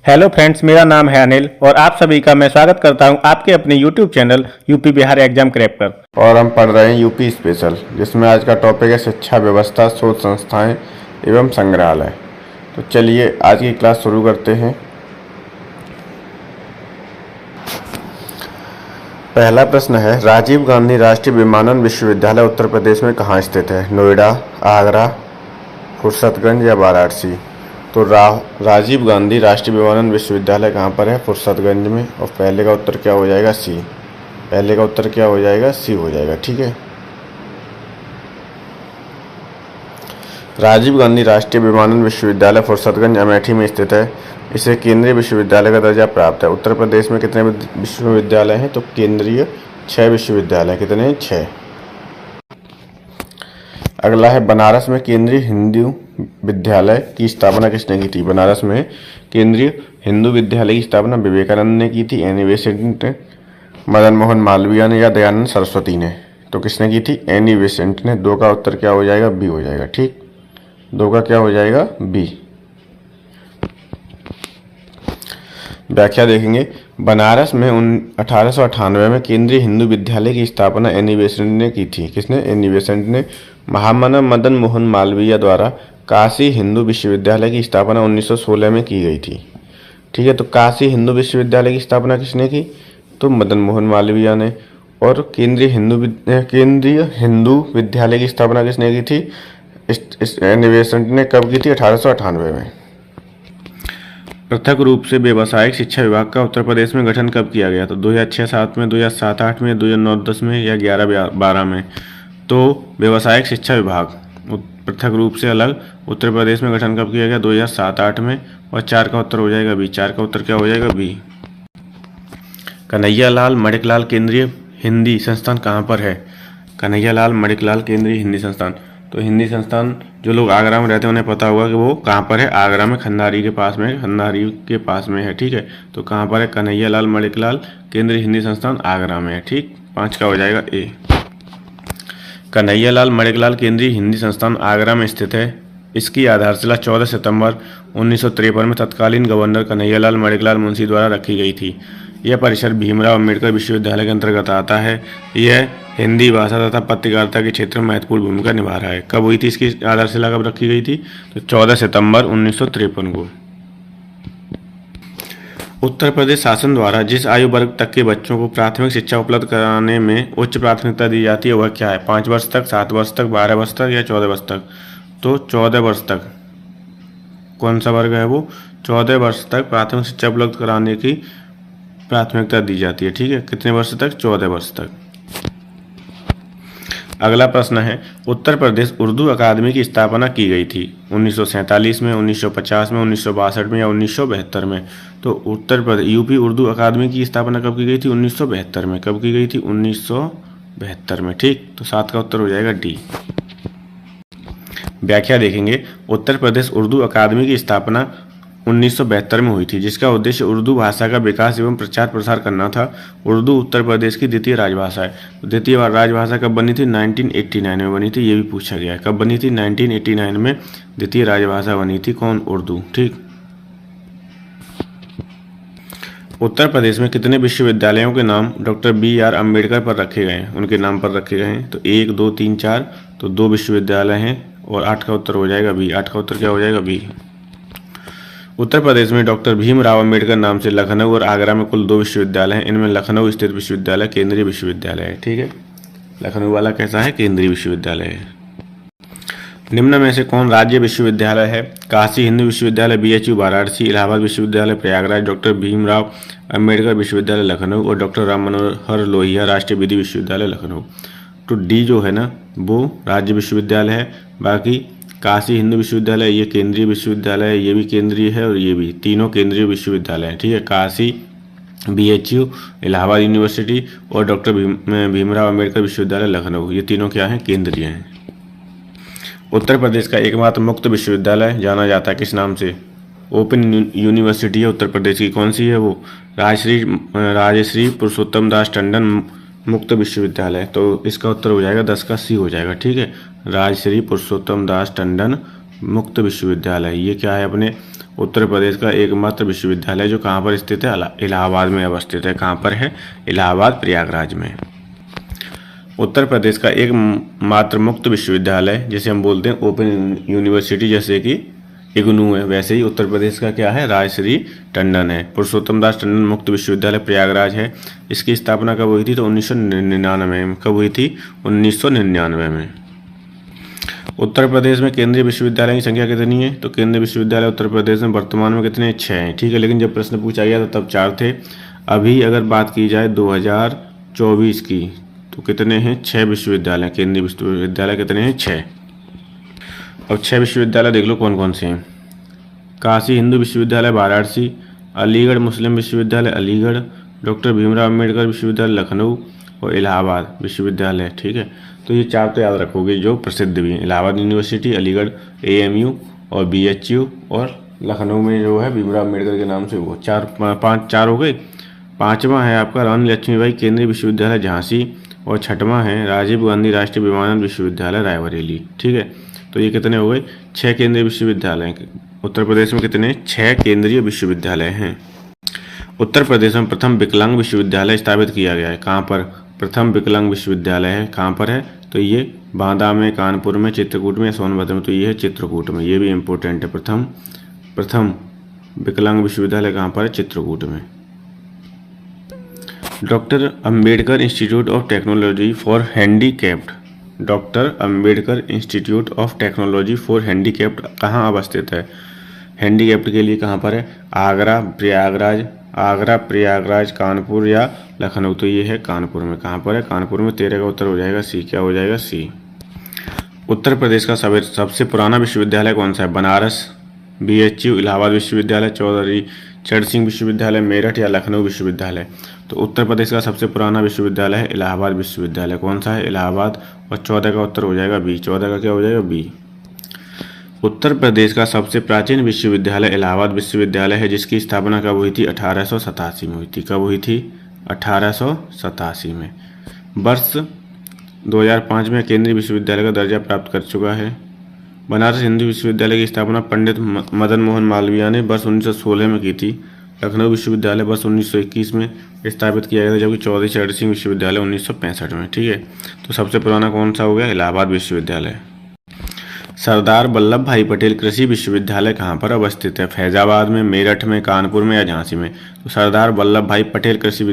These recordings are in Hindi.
हेलो फ्रेंड्स, मेरा नाम है अनिल और आप सभी का मैं स्वागत करता हूं आपके अपने YouTube channel UP Bihar exam crack पर। और हम पढ़ रहे हैं यूपी स्पेशल, जिसमें आज का टॉपिक है शिक्षा व्यवस्था, शोध संस्थाएं एवं संग्रहालय। तो चलिए आज की क्लास शुरू करते हैं। पहला प्रश्न है, राजीव गांधी राष्ट्रीय विमानन विश्वविद्यालय उत्तर प्रदेश में कहाँ स्थित है? नोएडा, आगरा, फुर्सतगंज या वाराणसी? तो राजीव गांधी राष्ट्रीय विमानन विश्वविद्यालय कहाँ पर है? फुर्सतगंज में। और पहले का उत्तर क्या हो जाएगा? सी। पहले का उत्तर क्या हो जाएगा? सी हो जाएगा। ठीक है। राजीव गांधी राष्ट्रीय विमानन विश्वविद्यालय फुर्सतगंज अमेठी में स्थित है। इसे केंद्रीय विश्वविद्यालय का दर्जा प्राप्त है। उत्तर प्रदेश में कितने विश्वविद्यालय हैं? तो केंद्रीय 6 विश्वविद्यालय। कितने हैं? 6। अगला है, बनारस में केंद्रीय हिंदू विद्यालय की स्थापना किसने की थी? बनारस में केंद्रीय हिंदू विद्यालय की स्थापना विवेकानंद ने की थी, एनी बेसेंट ने, मदन मोहन मालवीय ने या दयानंद सरस्वती ने? तो किसने की थी? एनी बेसेंट ने। 2 का उत्तर क्या हो जाएगा? बी हो जाएगा। ठीक, 2 का क्या हो जाएगा? बी। व्याख्या देखेंगे। बनारस में 1898 में केंद्रीय हिंदू विद्यालय की स्थापना एनी बेसेंट ने की थी। किसने? एनी बेसेंट ने। महामना मदन मोहन मालवीय द्वारा काशी हिंदू विश्वविद्यालय की स्थापना 1916 में की गई थी। ठीक है, तो काशी हिंदू विश्वविद्यालय की स्थापना किसने की? तो मदन मोहन मालवीय ने। और केंद्रीय हिंदू विद्यालय की स्थापना किसने की थी? एनी बेसेंट ने। कब की थी? 1898 में। पृथक रूप से व्यावसायिक शिक्षा विभाग का उत्तर प्रदेश में गठन कब किया गया? तो 2006-07 में, 2007-08 में, 2009-10 में या 11-12 में? तो व्यावसायिक शिक्षा विभाग पृथक रूप से अलग उत्तर प्रदेश में गठन कब किया गया? 2007-08 में। और 4 का उत्तर हो जाएगा बी। 4 का उत्तर क्या हो जाएगा? बी। कन्हैयालाल मणिकलाल केंद्रीय हिंदी संस्थान कहाँ पर है? कन्हैयालाल मणिकलाल केंद्रीय हिंदी संस्थान, तो हिंदी संस्थान जो लोग आगरा में रहते हैं उन्हें पता होगा कि वो कहाँ पर है। आगरा में खंडारी के पास में है। ठीक है, तो कहाँ पर है? कन्हैयालाल मणिकलाल केंद्रीय हिंदी संस्थान आगरा में है। ठीक, 5 का हो जाएगा ए। कन्हैयालाल मणिकलाल केंद्रीय हिंदी संस्थान आगरा में स्थित है। इसकी आधारशिला 14 सितंबर 1953 में तत्कालीन गवर्नर कन्हैयालाल मणिकलाल मुंशी द्वारा रखी गई थी। यह परिसर भीमराव अम्बेडकर विश्वविद्यालय के अंतर्गत आता है। यह हिंदी भाषा तथा पत्रकारिता के क्षेत्र में महत्वपूर्ण भूमिका निभा रहा है। कब हुई थी इसकी आधारशिला? कब रखी गई थी? तो 14 सितंबर 1953 को। उत्तर प्रदेश शासन द्वारा जिस आयु वर्ग तक के बच्चों को प्राथमिक शिक्षा उपलब्ध कराने में उच्च प्राथमिकता दी जाती है वह क्या है? 5 वर्ष तक, 7 वर्ष तक, 12 वर्ष तक या 14 वर्ष तक? तो 14 वर्ष तक। कौन सा वर्ग है वो? 14 वर्ष तक प्राथमिक शिक्षा उपलब्ध कराने की प्राथमिकता दी जाती है। ठीक है, कितने वर्ष तक? 14 वर्ष तक। अगला प्रश्न है, उत्तर प्रदेश उर्दू अकादमी की स्थापना की गई थी 1947 में, 1950 में, 1962 में या 1972 में? तो उत्तर प्रदेश यूपी उर्दू अकादमी की स्थापना कब की गई थी? 1972 में। कब की गई थी? 1972 में। ठीक, तो 7 का उत्तर हो जाएगा डी। व्याख्या देखेंगे। उत्तर प्रदेश उर्दू अकादमी की स्थापना 1972 में हुई थी, जिसका उद्देश्य उर्दू भाषा का विकास एवं प्रचार प्रसार करना था। उर्दू उत्तर प्रदेश की द्वितीय राजभाषा है। द्वितीय राजभाषा कब बनी थी? 1989 में बनी थी। ये भी पूछा गया है। कब बनी थी? 1989 में द्वितीय राजभाषा बनी थी। कौन? उर्दू। ठीक, उत्तर प्रदेश में कितने विश्वविद्यालयों के नाम डॉक्टर BR अम्बेडकर पर रखे गए हैं? उनके नाम पर रखे गए हैं। तो 1, 2, 3, 4, तो 2 विश्वविद्यालय हैं। और 8 का उत्तर हो जाएगा बी। 8 का उत्तर क्या हो जाएगा? बी। उत्तर प्रदेश में डॉक्टर भीमराव अम्बेडकर नाम से लखनऊ और आगरा में कुल 2 विश्वविद्यालय हैं। इनमें लखनऊ स्थित विश्वविद्यालय केंद्रीय विश्वविद्यालय है। ठीक है, लखनऊ वाला कैसा है? केंद्रीय विश्वविद्यालय है। निम्न में से कौन राज्य विश्वविद्यालय है? काशी हिंदू विश्वविद्यालय BHU वाराणसी, इलाहाबाद विश्वविद्यालय प्रयागराज, डॉक्टर भीमराव अम्बेडकर विश्वविद्यालय लखनऊ और डॉक्टर राम मनोहर लोहिया राष्ट्रीय विधि विश्वविद्यालय लखनऊ। तो डी जो है ना वो राज्य विश्वविद्यालय है। बाकी काशी हिंदू विश्वविद्यालय ये केंद्रीय विश्वविद्यालय है, ये भी केंद्रीय है और ये भी, तीनों केंद्रीय विश्वविद्यालय हैं। ठीक है, काशी, BHU, इलाहाबाद यूनिवर्सिटी और डॉक्टर भीमराव अम्बेडकर विश्वविद्यालय लखनऊ, ये तीनों क्या हैं? केंद्रीय हैं। उत्तर प्रदेश का एकमात्र मुक्त विश्वविद्यालय जाना जाता है किस नाम से? ओपन यूनिवर्सिटी है उत्तर प्रदेश की। कौन सी है वो? राजश्री पुरुषोत्तम दास टंडन मुक्त विश्वविद्यालय। तो इसका उत्तर हो जाएगा 10 का सी हो जाएगा। ठीक है, राजश्री पुरुषोत्तम दास टंडन मुक्त विश्वविद्यालय, ये क्या है? अपने उत्तर प्रदेश का एकमात्र विश्वविद्यालय जो कहाँ पर स्थित है, इलाहाबाद में अवस्थित है। कहाँ पर है? इलाहाबाद, प्रयागराज में। उत्तर प्रदेश का एक मात्र मुक्त विश्वविद्यालय जिसे हम बोलते हैं ओपन यूनिवर्सिटी, जैसे कि इग्नू है, वैसे ही उत्तर प्रदेश का क्या है? राजश्री टंडन है। पुरुषोत्तम दास टंडन मुक्त विश्वविद्यालय प्रयागराज है। इसकी स्थापना कब हुई थी? तो 1999 में। कब हुई थी? 1999 में। उत्तर प्रदेश में केंद्रीय विश्वविद्यालय की संख्या कितनी है? तो केंद्रीय विश्वविद्यालय उत्तर प्रदेश में वर्तमान में कितने? 6 हैं। ठीक है, लेकिन जब प्रश्न पूछा गया तो तब 4 थे। अभी अगर बात की जाए 2024 की तो कितने हैं? 6 विश्वविद्यालय। केंद्रीय विश्वविद्यालय कितने हैं? 6। अब 6 विश्वविद्यालय देख लो कौन कौन से हैं। काशी हिंदू विश्वविद्यालय वाराणसी, अलीगढ़ मुस्लिम विश्वविद्यालय अलीगढ़, डॉक्टर भीमराव अम्बेडकर विश्वविद्यालय लखनऊ और इलाहाबाद विश्वविद्यालय। ठीक है, तो ये 4 तो याद रखोगे जो प्रसिद्ध भी हैं। इलाहाबाद यूनिवर्सिटी, अलीगढ़ AMU और BHU, और लखनऊ में जो है भीमराव अम्बेडकर के नाम से वो 4 हो गए। 5वां है आपका रानी लक्ष्मीबाई केंद्रीय विश्वविद्यालय झांसी, और 6वां है राजीव गांधी राष्ट्रीय विमानन विश्वविद्यालय रायबरेली। ठीक है, तो ये कितने हो गए? 6 केंद्रीय विश्वविद्यालय। उत्तर प्रदेश में कितने? 6 केंद्रीय विश्वविद्यालय हैं। उत्तर प्रदेश में प्रथम विकलांग विश्वविद्यालय स्थापित किया गया है। कहाँ पर? प्रथम विकलांग विश्वविद्यालय है कहाँ पर है? तो ये बांदा में, कानपुर में, चित्रकूट में, सोनभद्र में। तो ये है चित्रकूट में। ये भी इम्पोर्टेंट है। प्रथम विकलांग विश्वविद्यालय कहाँ पर है? चित्रकूट में। Doctor Ambedkar institute of technology for handicapped, doctor Ambedkar institute of technology for handicapped कहाँ अवस्थित है? हैंडीकैप्ड के लिए कहाँ पर है? आगरा, प्रयागराज, कानपुर या लखनऊ। तो ये है कानपुर में। कहाँ पर है? कानपुर में। 13 का उत्तर हो जाएगा सी। क्या हो जाएगा? सी। उत्तर प्रदेश का सबसे पुराना विश्वविद्यालय कौन सा है? बनारस, BHU, इलाहाबाद विश्वविद्यालय, चौधरी चरण सिंह विश्वविद्यालय, मेरठ या लखनऊ विश्वविद्यालय। तो उत्तर प्रदेश का सबसे पुराना विश्वविद्यालय है इलाहाबाद विश्वविद्यालय। कौन सा है? इलाहाबाद। और 14 का उत्तर हो जाएगा बी। 14 का क्या हो जाएगा? बी। उत्तर प्रदेश का सबसे प्राचीन विश्वविद्यालय इलाहाबाद विश्वविद्यालय है, जिसकी स्थापना कब हुई थी? 1887 में हुई थी। कब हुई थी? 1887 में। वर्ष 2005 में केंद्रीय विश्वविद्यालय का दर्जा प्राप्त कर चुका है। बनारस हिंदू विश्वविद्यालय की स्थापना पंडित मदन मोहन मालवीय ने वर्ष 1916 में की थी। लखनऊ विश्वविद्यालय वर्ष 1921 में स्थापित किया गया था, जबकि चौधरी चरण सिंह विश्वविद्यालय 1965 में। ठीक है, तो सबसे पुराना कौन सा हो गया? इलाहाबाद विश्वविद्यालय। सरदार वल्लभ भाई पटेल कृषि विश्वविद्यालय कहाँ पर अवस्थित है? फैजाबाद में, मेरठ में, कानपुर में या झांसी में? तो सरदार वल्लभ भाई पटेल कृषि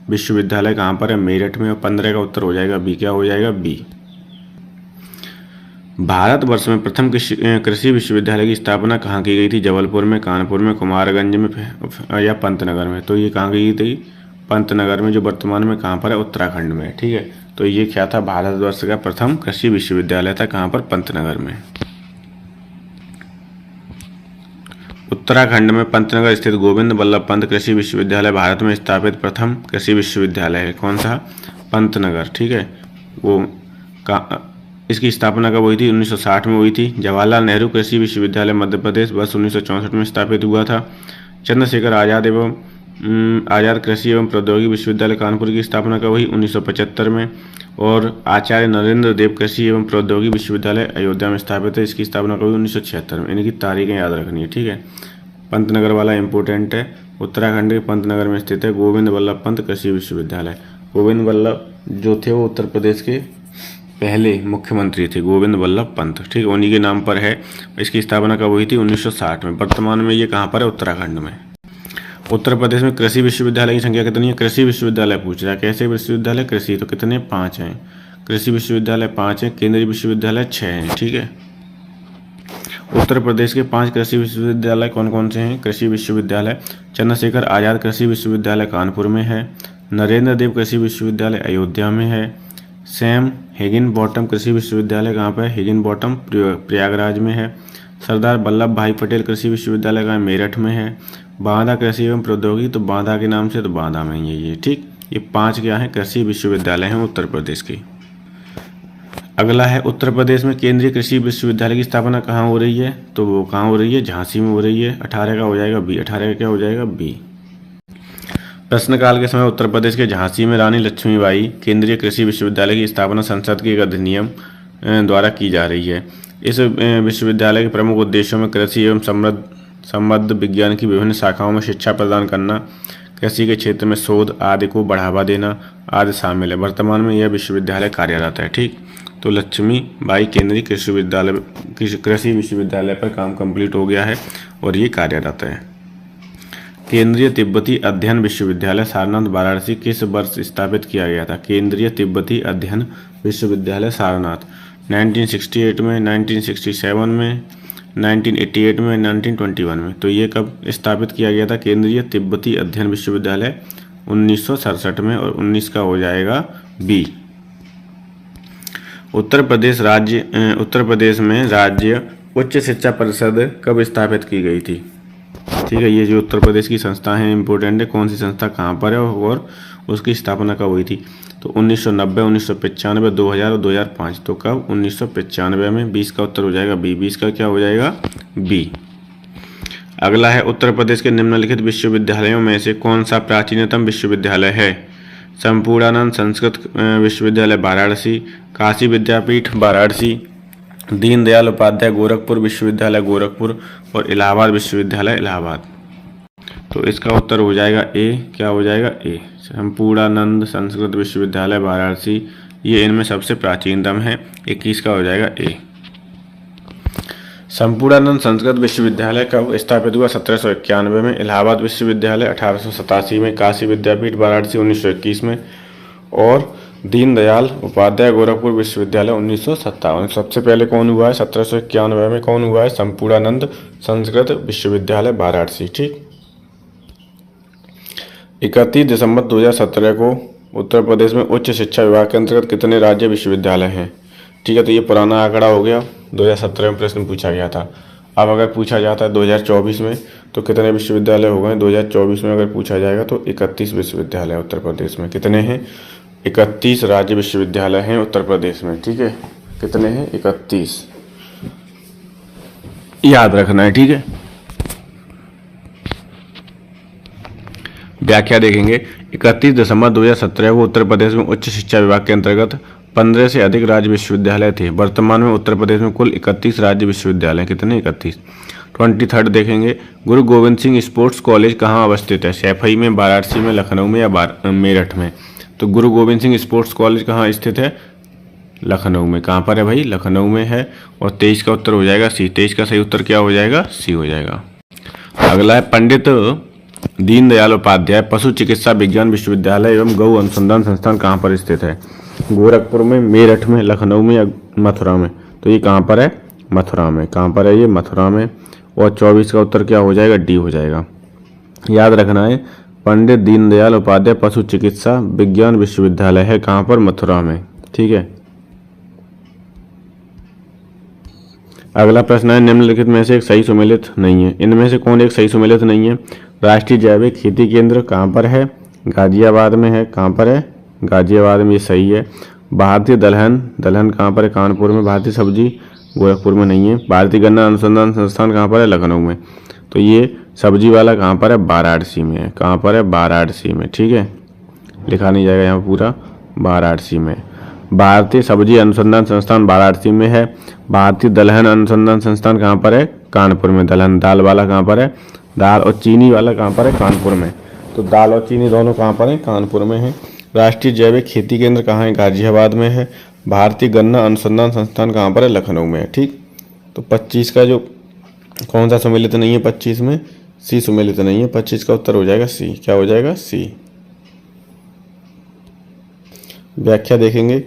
विश्वविद्यालय कहाँ पर है? मेरठ में। और 15 का उत्तर हो जाएगा बी। क्या हो जाएगा? बी। भारतवर्ष में प्रथम कृषि विश्वविद्यालय की स्थापना कहाँ की गई थी? जबलपुर में, कानपुर में, कुमारगंज में या पंतनगर में? तो ये कहाँ की गई थी? पंतनगर में, जो वर्तमान में कहाँ पर है? उत्तराखंड में। ठीक है, तो ये क्या था? भारतवर्ष का प्रथम कृषि विश्वविद्यालय था। कहाँ पर? पंतनगर में। उत्तराखंड में पंतनगर स्थित गोविंद वल्लभ पंत कृषि विश्वविद्यालय भारत में स्थापित प्रथम कृषि विश्वविद्यालय है। कौन सा? पंतनगर। ठीक है, इसकी स्थापना कब हुई थी? 1960 में हुई थी। जवाहरलाल नेहरू कृषि विश्वविद्यालय मध्य प्रदेश वर्ष 1964 में स्थापित हुआ था। चंद्रशेखर आजाद कृषि एवं प्रौद्योगिकी विश्वविद्यालय कानपुर की स्थापना कब हुई? 1975 में। और आचार्य नरेंद्र देव कृषि एवं प्रौद्योगिकी विश्वविद्यालय अयोध्या में स्थापित है। इसकी स्थापना कब हुई? 1976 में। इनकी तारीखें याद रखनी है। ठीक है, पंतनगर वाला इंपॉर्टेंट है। उत्तराखंड के पंतनगर में स्थित है गोविंद वल्लभ पंत कृषि विश्वविद्यालय। गोविंद वल्लभ जो थे वो उत्तर प्रदेश के पहले मुख्यमंत्री थे, गोविंद वल्लभ पंत। ठीक है, उन्हीं के नाम पर है। इसकी स्थापना कब हुई थी? 1960 में। वर्तमान में ये कहाँ पर है? उत्तराखंड में। उत्तर प्रदेश में कृषि विश्वविद्यालय की संख्या कितनी है? कृषि विश्वविद्यालय पूछ रहा है। कैसे विश्वविद्यालय? कृषि। तो कितने? 5 हैं। कृषि विश्वविद्यालय 5 हैं। केंद्रीय विश्वविद्यालय 6 हैं। ठीक है, उत्तर प्रदेश के 5 कृषि विश्वविद्यालय कौन कौन से हैं? कृषि विश्वविद्यालय चंद्रशेखर आजाद कृषि विश्वविद्यालय कानपुर में है। नरेंद्र देव कृषि विश्वविद्यालय अयोध्या में है। सैम हिगिन बॉटम कृषि विश्वविद्यालय कहाँ पर है? हिगिन बॉटम प्रयागराज में है। सरदार वल्लभ भाई पटेल कृषि विश्वविद्यालय का मेरठ में है। बांदा कृषि एवं प्रौद्योगिकी, तो बांदा के नाम से, तो बांदा में ही है ये। ठीक, ये 5 क्या है? कृषि विश्वविद्यालय हैं उत्तर प्रदेश के। अगला है उत्तर प्रदेश में केंद्रीय कृषि विश्वविद्यालय की स्थापना कहाँ हो रही है? तो वो कहाँ हो रही है? झांसी में हो रही है। 18 का हो जाएगा बी। 18 का क्या हो जाएगा? बी। प्रश्नकाल के समय उत्तर प्रदेश के झांसी में रानी लक्ष्मीबाई केंद्रीय कृषि विश्वविद्यालय की स्थापना संसद के एक अधिनियम द्वारा की जा रही है। इस विश्वविद्यालय के प्रमुख उद्देश्यों में कृषि एवं संबद्ध विज्ञान की विभिन्न शाखाओं में शिक्षा प्रदान करना, कृषि के क्षेत्र में शोध आदि को बढ़ावा देना आदि शामिल है। वर्तमान में यह विश्वविद्यालय कार्यरत है। ठीक, तो लक्ष्मीबाई केंद्रीय कृषि विश्वविद्यालय पर काम कंप्लीट हो गया है और ये कार्यरत है। केंद्रीय तिब्बती अध्ययन विश्वविद्यालय सारनाथ वाराणसी किस वर्ष स्थापित किया गया था? केंद्रीय तिब्बती अध्ययन विश्वविद्यालय सारनाथ 1968 में, 1967 में, 1988 में, 1921 में। तो ये कब स्थापित किया गया था? केंद्रीय तिब्बती अध्ययन विश्वविद्यालय 1967 में, और 19 का हो जाएगा बी। उत्तर प्रदेश में राज्य उच्च शिक्षा परिषद कब स्थापित की गई थी? ठीक है, ये जो उत्तर प्रदेश की संस्था है इंपॉर्टेंट है, कौन सी संस्था कहाँ पर है और उसकी स्थापना कब हुई थी? तो 1990, 1995, 2000 और 2005। तो कब? 1995 में। 20 का उत्तर हो जाएगा बी। 20 का क्या हो जाएगा? बी। अगला है उत्तर प्रदेश के निम्नलिखित विश्वविद्यालयों में से कौन सा प्राचीनतम विश्वविद्यालय है? संपूर्णानंद संस्कृत विश्वविद्यालय वाराणसी, काशी विद्यापीठ वाराणसी, दीनदयाल उपाध्याय गोरखपुर विश्वविद्यालय गोरखपुर और इलाहाबाद विश्वविद्यालय इलाहाबाद। तो इसका उत्तर हो जाएगा ए। क्या हो जाएगा? ए। संपूर्णानंद संस्कृत विश्वविद्यालय वाराणसी, ये इनमें सबसे प्राचीनतम है। 21 का हो जाएगा ए। संपूर्णानंद संस्कृत विश्वविद्यालय कब स्थापित हुआ? 1791 में। इलाहाबाद विश्वविद्यालय 1887 में। काशी विद्यापीठ वाराणसी 1921 में और दीनदयाल उपाध्याय गोरखपुर विश्वविद्यालय 1957। सबसे पहले कौन हुआ है? 1791 में कौन हुआ है? संपूर्णानंद संस्कृत विश्वविद्यालय वाराणसी। ठीक, 31 दिसंबर 2017 को उत्तर प्रदेश में उच्च शिक्षा विभाग के अंतर्गत कितने राज्य विश्वविद्यालय हैं? ठीक है, तो ये पुराना आंकड़ा हो गया, 2017 में प्रश्न पूछा गया था। अब अगर पूछा जाता है 2024 में तो कितने विश्वविद्यालय हो गए? 2024 में अगर पूछा जाएगा तो 31 विश्वविद्यालय उत्तर प्रदेश में। कितने हैं? 31 राज्य विश्वविद्यालय हैं उत्तर प्रदेश में। ठीक है, कितने हैं? 31 याद रखना है। ठीक है, व्याख्या देखेंगे। 31 दिसंबर 2017 को उत्तर प्रदेश में उच्च शिक्षा विभाग के अंतर्गत 15 से अधिक राज्य विश्वविद्यालय थे। वर्तमान में उत्तर प्रदेश में कुल 31 राज्य विश्वविद्यालय। कितने? 31। 23 देखेंगे। गुरु गोविंद सिंह स्पोर्ट्स कॉलेज कहाँ अवस्थित है? सैफई में, वाराणसी में, लखनऊ में या मेरठ में? तो गुरु गोविंद सिंह स्पोर्ट्स कॉलेज कहाँ स्थित है? लखनऊ में। कहाँ पर है भाई? लखनऊ में है। और 23 का उत्तर हो जाएगा सी। 23 का सही उत्तर क्या हो जाएगा? सी हो जाएगा। अगला है पंडित दीनदयाल उपाध्याय पशु चिकित्सा विज्ञान विश्वविद्यालय एवं गौ अनुसंधान संस्थान कहाँ पर स्थित है? गोरखपुर में, मेरठ में, लखनऊ में या मथुरा में? तो ये कहाँ पर है? मथुरा में। कहाँ पर है ये? मथुरा में। और 24 का उत्तर क्या हो जाएगा? डी हो जाएगा। याद रखना है, पंडित दीनदयाल उपाध्याय पशु चिकित्सा विज्ञान विश्वविद्यालय है कहाँ पर? मथुरा में। ठीक है, अगला प्रश्न है निम्नलिखित में से एक सही सुमेलित नहीं है। इनमें से कौन एक सही सुमेलित नहीं है? राष्ट्रीय जैविक खेती केंद्र कहाँ पर है? गाजियाबाद में है। कहाँ पर है? गाजियाबाद में, ये सही है। भारतीय दलहन कहाँ पर है? कानपुर में। भारतीय सब्जी गोरखपुर में नहीं है। भारतीय गन्ना अनुसंधान संस्थान कहाँ पर है? लखनऊ में। तो ये सब्जी वाला कहाँ पर है? वाराणसी में है। कहाँ पर है? वाराणसी में। ठीक है, लिखा नहीं जाएगा यहाँ पूरा, वाराणसी में। भारतीय सब्जी अनुसंधान संस्थान वाराणसी में है। भारतीय दलहन अनुसंधान संस्थान कहाँ पर है? कानपुर में। दलहन दाल वाला कहाँ पर है? दाल और चीनी वाला कहाँ पर है? कानपुर में। तो दाल और चीनी दोनों कहाँ पर है? कानपुर में है। राष्ट्रीय जैविक खेती केंद्र कहाँ है? गाजियाबाद में है। भारतीय गन्ना अनुसंधान संस्थान कहाँ पर है? लखनऊ में है। ठीक, तो 25 का जो कौन सा सुमेलित नहीं है? 25 में सी सुमेलित नहीं है। 25 का उत्तर हो जाएगा सी। क्या हो जाएगा? सी। व्याख्या देखेंगे।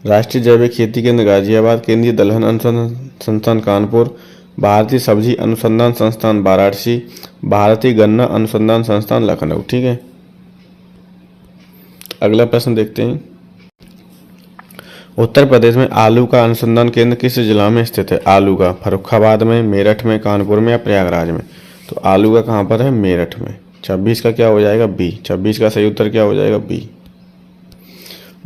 राष्ट्रीय जैविक खेती केंद्र गाजियाबाद, केंद्रीय दलहन अनुसंधान संस्थान कानपुर, भारतीय सब्जी अनुसंधान संस्थान वाराणसी, भारतीय गन्ना अनुसंधान संस्थान लखनऊ। ठीक है, अगला प्रश्न देखते हैं। उत्तर प्रदेश में आलू का अनुसंधान केंद्र किस जिला में स्थित है? आलू का फर्रुखाबाद में, मेरठ में, कानपुर में या प्रयागराज में? तो आलू का कहाँ पर है? मेरठ में। 26 का क्या हो जाएगा? बी। 26 का सही उत्तर क्या हो जाएगा? बी।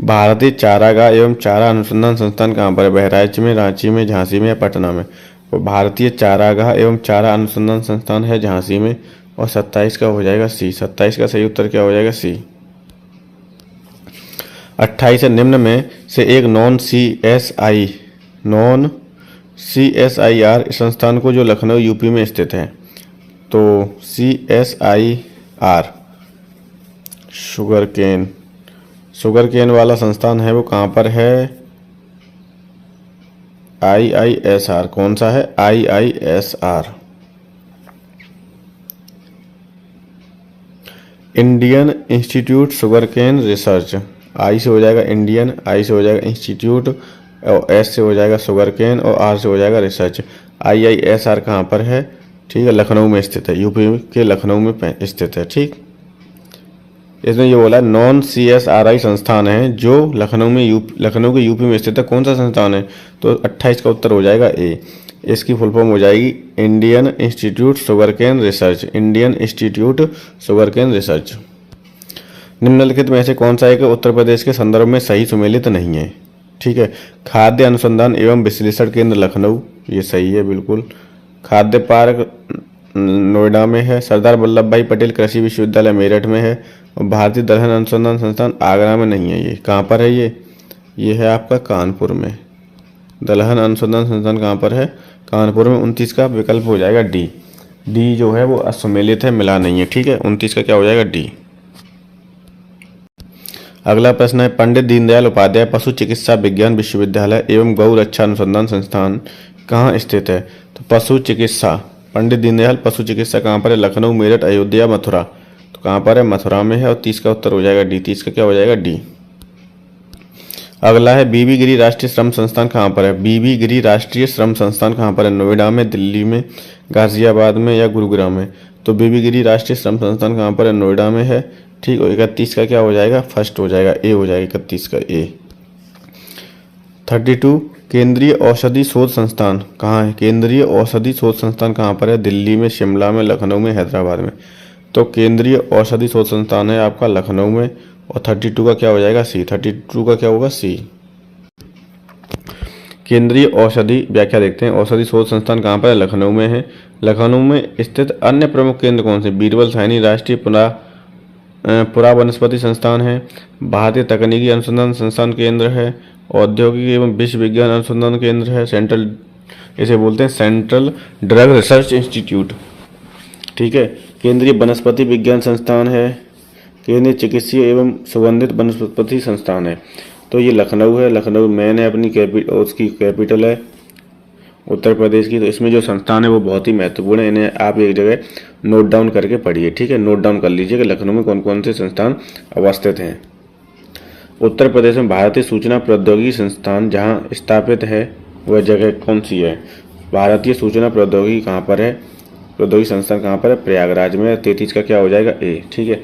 भारतीय चारागाह एवं चारा अनुसंधान संस्थान कहाँ पर है? बहराइच में, रांची में, झांसी में या पटना में? तो भारतीय चारागाह एवं चारा अनुसंधान संस्थान है झांसी में। और 27 का हो जाएगा सी। 27 का सही उत्तर क्या हो जाएगा? सी। 28 निम्न में से एक नॉन CSIR संस्थान को जो लखनऊ यूपी में स्थित है। तो CSIR शुगर केन वाला संस्थान है वो कहाँ पर है? IISR। कौन सा है? IISR। Indian institute sugar cane research. I से हो जाएगा इंडियन, आई से हो जाएगा इंस्टीट्यूट, और एस से हो जाएगा शुगर केन, और आर से हो जाएगा रिसर्च। IISR कहाँ पर है? ठीक है, लखनऊ में स्थित है, यूपी के लखनऊ में स्थित है। ठीक, इसमें ये बोला नॉन CSRI संस्थान है जो लखनऊ के यूपी में स्थित है। कौन सा संस्थान है? तो 28 का उत्तर हो जाएगा ए। इसकी फुल फॉर्म हो जाएगी Indian institute sugar cane research. Indian institute sugar cane research. निम्नलिखित में से कौन सा एक उत्तर प्रदेश के संदर्भ में सही सुमेलित नहीं है? ठीक है, खाद्य अनुसंधान एवं विश्लेषण केंद्र लखनऊ, ये सही है बिल्कुल। खाद्य पार्क नोएडा में है। सरदार वल्लभ भाई पटेल कृषि विश्वविद्यालय मेरठ में है। और भारतीय दलहन अनुसंधान संस्थान आगरा में नहीं है। ये कहाँ पर है? ये है आपका कानपुर में। दलहन अनुसंधान संस्थान कहाँ पर है? कानपुर में। 29 का विकल्प हो जाएगा डी। डी जो है वो असुमेलित है, मिला नहीं है। ठीक है, 29 का क्या हो जाएगा? डी। अगला प्रश्न है, पंडित दीनदयाल उपाध्याय पशु चिकित्सा विज्ञान विश्वविद्यालय एवं गौ रक्षा अनुसंधान संस्थान कहाँ स्थित है? तो पशु चिकित्सा, पंडित दीनदयाल पशु चिकित्सा कहाँ पर है? लखनऊ, मेरठ, अयोध्या, मथुरा। तो कहाँ पर है? मथुरा में है। और 30 का उत्तर हो जाएगा डी। 30 का क्या हो जाएगा? डी। अगला है, बीबी गिरी राष्ट्रीय श्रम संस्थान कहाँ पर है? बीबी गिरी राष्ट्रीय श्रम संस्थान कहाँ पर है? नोएडा में, दिल्ली में, गाजियाबाद में, या गुरुग्राम में? तो बीबी गिरी राष्ट्रीय श्रम संस्थान कहाँ पर है? नोएडा में है। ठीक, और 31 का क्या हो जाएगा? फर्स्ट हो जाएगा, ए हो जाएगा 31 का ए। 32, केंद्रीय औषधि शोध संस्थान कहाँ है? केंद्रीय औषधि शोध संस्थान कहाँ पर है? दिल्ली में, शिमला में, लखनऊ में, हैदराबाद में। तो केंद्रीय औषधि शोध संस्थान है आपका लखनऊ में। और 32 का क्या हो जाएगा? सी। 32 का क्या होगा? सी। केंद्रीय औषधि व्याख्या देखते हैं। औषधि शोध संस्थान कहाँ पर है? लखनऊ में है। लखनऊ में स्थित अन्य प्रमुख केंद्र कौन से? बीरबल सैनी राष्ट्रीय पुरा वनस्पति संस्थान है। भारतीय तकनीकी अनुसंधान संस्थान केंद्र है। औद्योगिक एवं विश्व विज्ञान अनुसंधान केंद्र है। सेंट्रल, इसे बोलते हैं सेंट्रल ड्रग रिसर्च इंस्टीट्यूट। ठीक है, केंद्रीय वनस्पति विज्ञान संस्थान है। केंद्रीय चिकित्सीय एवं सुगंधित वनस्पति संस्थान है। तो ये लखनऊ है। लखनऊ मेन है, अपनी उसकी कैपिटल है उत्तर प्रदेश की। तो इसमें जो संस्थान है वो बहुत ही महत्वपूर्ण है। इन्हें आप एक जगह नोट डाउन करके पढ़िए। ठीक है, नोट डाउन कर लीजिए कि लखनऊ में कौन कौन से संस्थान अवस्थित हैं। उत्तर प्रदेश में भारतीय सूचना प्रौद्योगिकी संस्थान जहाँ स्थापित है वह जगह कौन सी है? भारतीय सूचना प्रौद्योगिकी कहाँ पर है? प्रौद्योगिकी संस्थान कहाँ पर है? प्रयागराज में। 33 का क्या हो जाएगा? ए। ठीक है,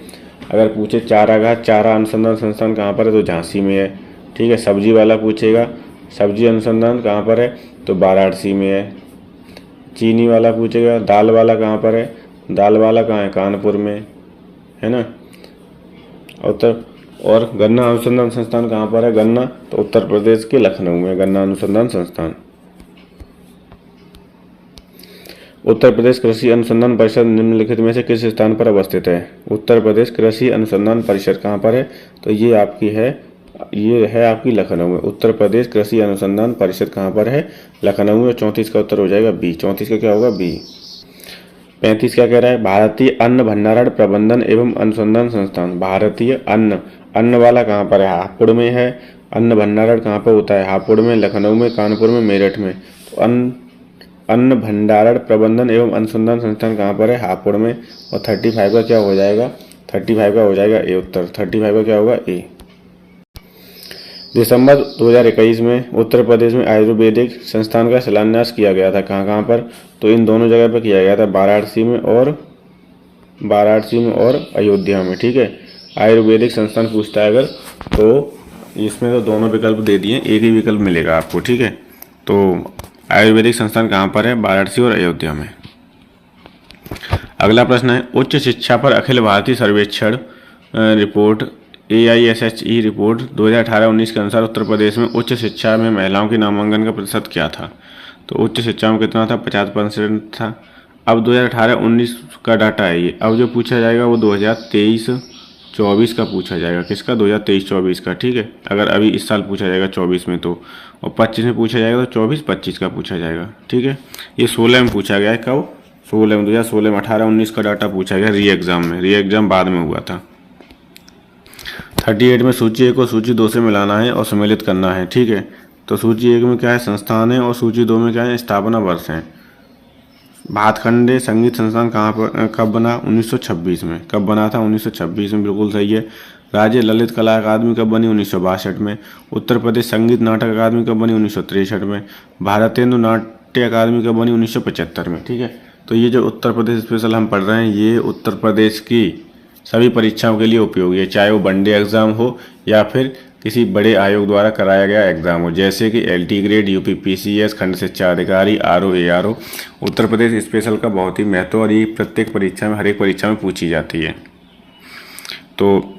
अगर पूछे चारा अनुसंधान संस्थान कहाँ पर है? तो झांसी में है। ठीक है, सब्जी वाला पूछेगा, सब्जी अनुसंधान कहाँ पर है? तो वाराणसी में है। चीनी वाला पूछेगा, दाल वाला कहाँ पर है? दाल वाला कहाँ है? कानपुर में है ना। और गन्ना अनुसंधान संस्थान कहाँ पर है? गन्ना, तो उत्तर प्रदेश के लखनऊ में गन्ना अनुसंधान संस्थान। उत्तर प्रदेश कृषि अनुसंधान परिषद निम्नलिखित में से किस स्थान पर अवस्थित है? उत्तर प्रदेश कृषि अनुसंधान परिषद कहाँ पर है? तो ये है आपकी लखनऊ में। उत्तर प्रदेश कृषि अनुसंधान परिषद कहाँ पर है? लखनऊ में। 34 का उत्तर हो जाएगा बी। 34 का क्या होगा? बी। 35 क्या कह रहा है? भारतीय अन्न भंडारण प्रबंधन एवं अनुसंधान संस्थान। भारतीय अन्न वाला कहाँ पर है? हापुड़ में है। अन्न भंडारण कहाँ पर होता है? हापुड़ में, लखनऊ में, कानपुर में, मेरठ में। तो अन्न भंडारण प्रबंधन एवं अनुसंधान संस्थान कहाँ पर है? हापुड़ में। और 35 का क्या हो जाएगा? 35 का हो जाएगा ए उत्तर। 35 का क्या होगा? ए। दिसंबर 2021 में उत्तर प्रदेश में आयुर्वेदिक संस्थान का शिलान्यास किया गया था। कहाँ पर? तो इन दोनों जगह पर किया गया था, वाराणसी में और अयोध्या में। ठीक है, आयुर्वेदिक संस्थान पूछता है अगर, तो इसमें तो दोनों विकल्प दे दिए, एक ही विकल्प मिलेगा आपको। ठीक है, तो आयुर्वेदिक संस्थान कहाँ पर है? वाराणसी और अयोध्या में। अगला प्रश्न है, उच्च शिक्षा पर अखिल भारतीय सर्वेक्षण रिपोर्ट AISHE रिपोर्ट 2018-19 के अनुसार उत्तर प्रदेश में उच्च शिक्षा में महिलाओं के नामांकन का प्रतिशत क्या था? तो उच्च शिक्षा में कितना था? 50% था। अब 2018-19 का डाटा है ये। अब जो पूछा जाएगा वो 2023-24 का पूछा जाएगा। किसका? 2023-24 का। ठीक है, अगर अभी इस साल पूछा जाएगा 24 में तो और 25 में पूछा जाएगा तो 24-25 का पूछा जाएगा। ठीक है, ये 16 में पूछा गया है। कब? 16 में, 2016 में। 18-19 का डाटा पूछा गया री एग्ज़ाम में। री एग्ज़ाम बाद में हुआ था। 38 में सूची 1 को सूची 2 से मिलाना है और सम्मिलित करना है। ठीक है, तो सूची 1 में क्या है? संस्थान है, और सूची 2 में क्या है? स्थापना वर्ष है। भातखंडे संगीत संस्थान कहाँ पर कब बना? 1926 में। कब बना था? 1926 में, बिल्कुल सही है। राज्य ललित कला अकादमी कब बनी? 1962 में। उत्तर प्रदेश संगीत नाटक अकादमी कब बनी? 1963 में। भारतेंदु नाट्य अकादमी कब बनी? 1975 में। ठीक है, तो ये जो उत्तर प्रदेश स्पेशल हम पढ़ रहे हैं, ये उत्तर प्रदेश की सभी परीक्षाओं के लिए उपयोगी है, चाहे वो वनडे एग्ज़ाम हो या फिर किसी बड़े आयोग द्वारा कराया गया एग्ज़ाम हो, जैसे कि एलटी ग्रेड, यूपी पीसीएस, खंड शिक्षा अधिकारी, RO ARO. Uttar Pradesh special का बहुत ही महत्व, और ये प्रत्येक परीक्षा में, हर एक परीक्षा में पूछी जाती है। तो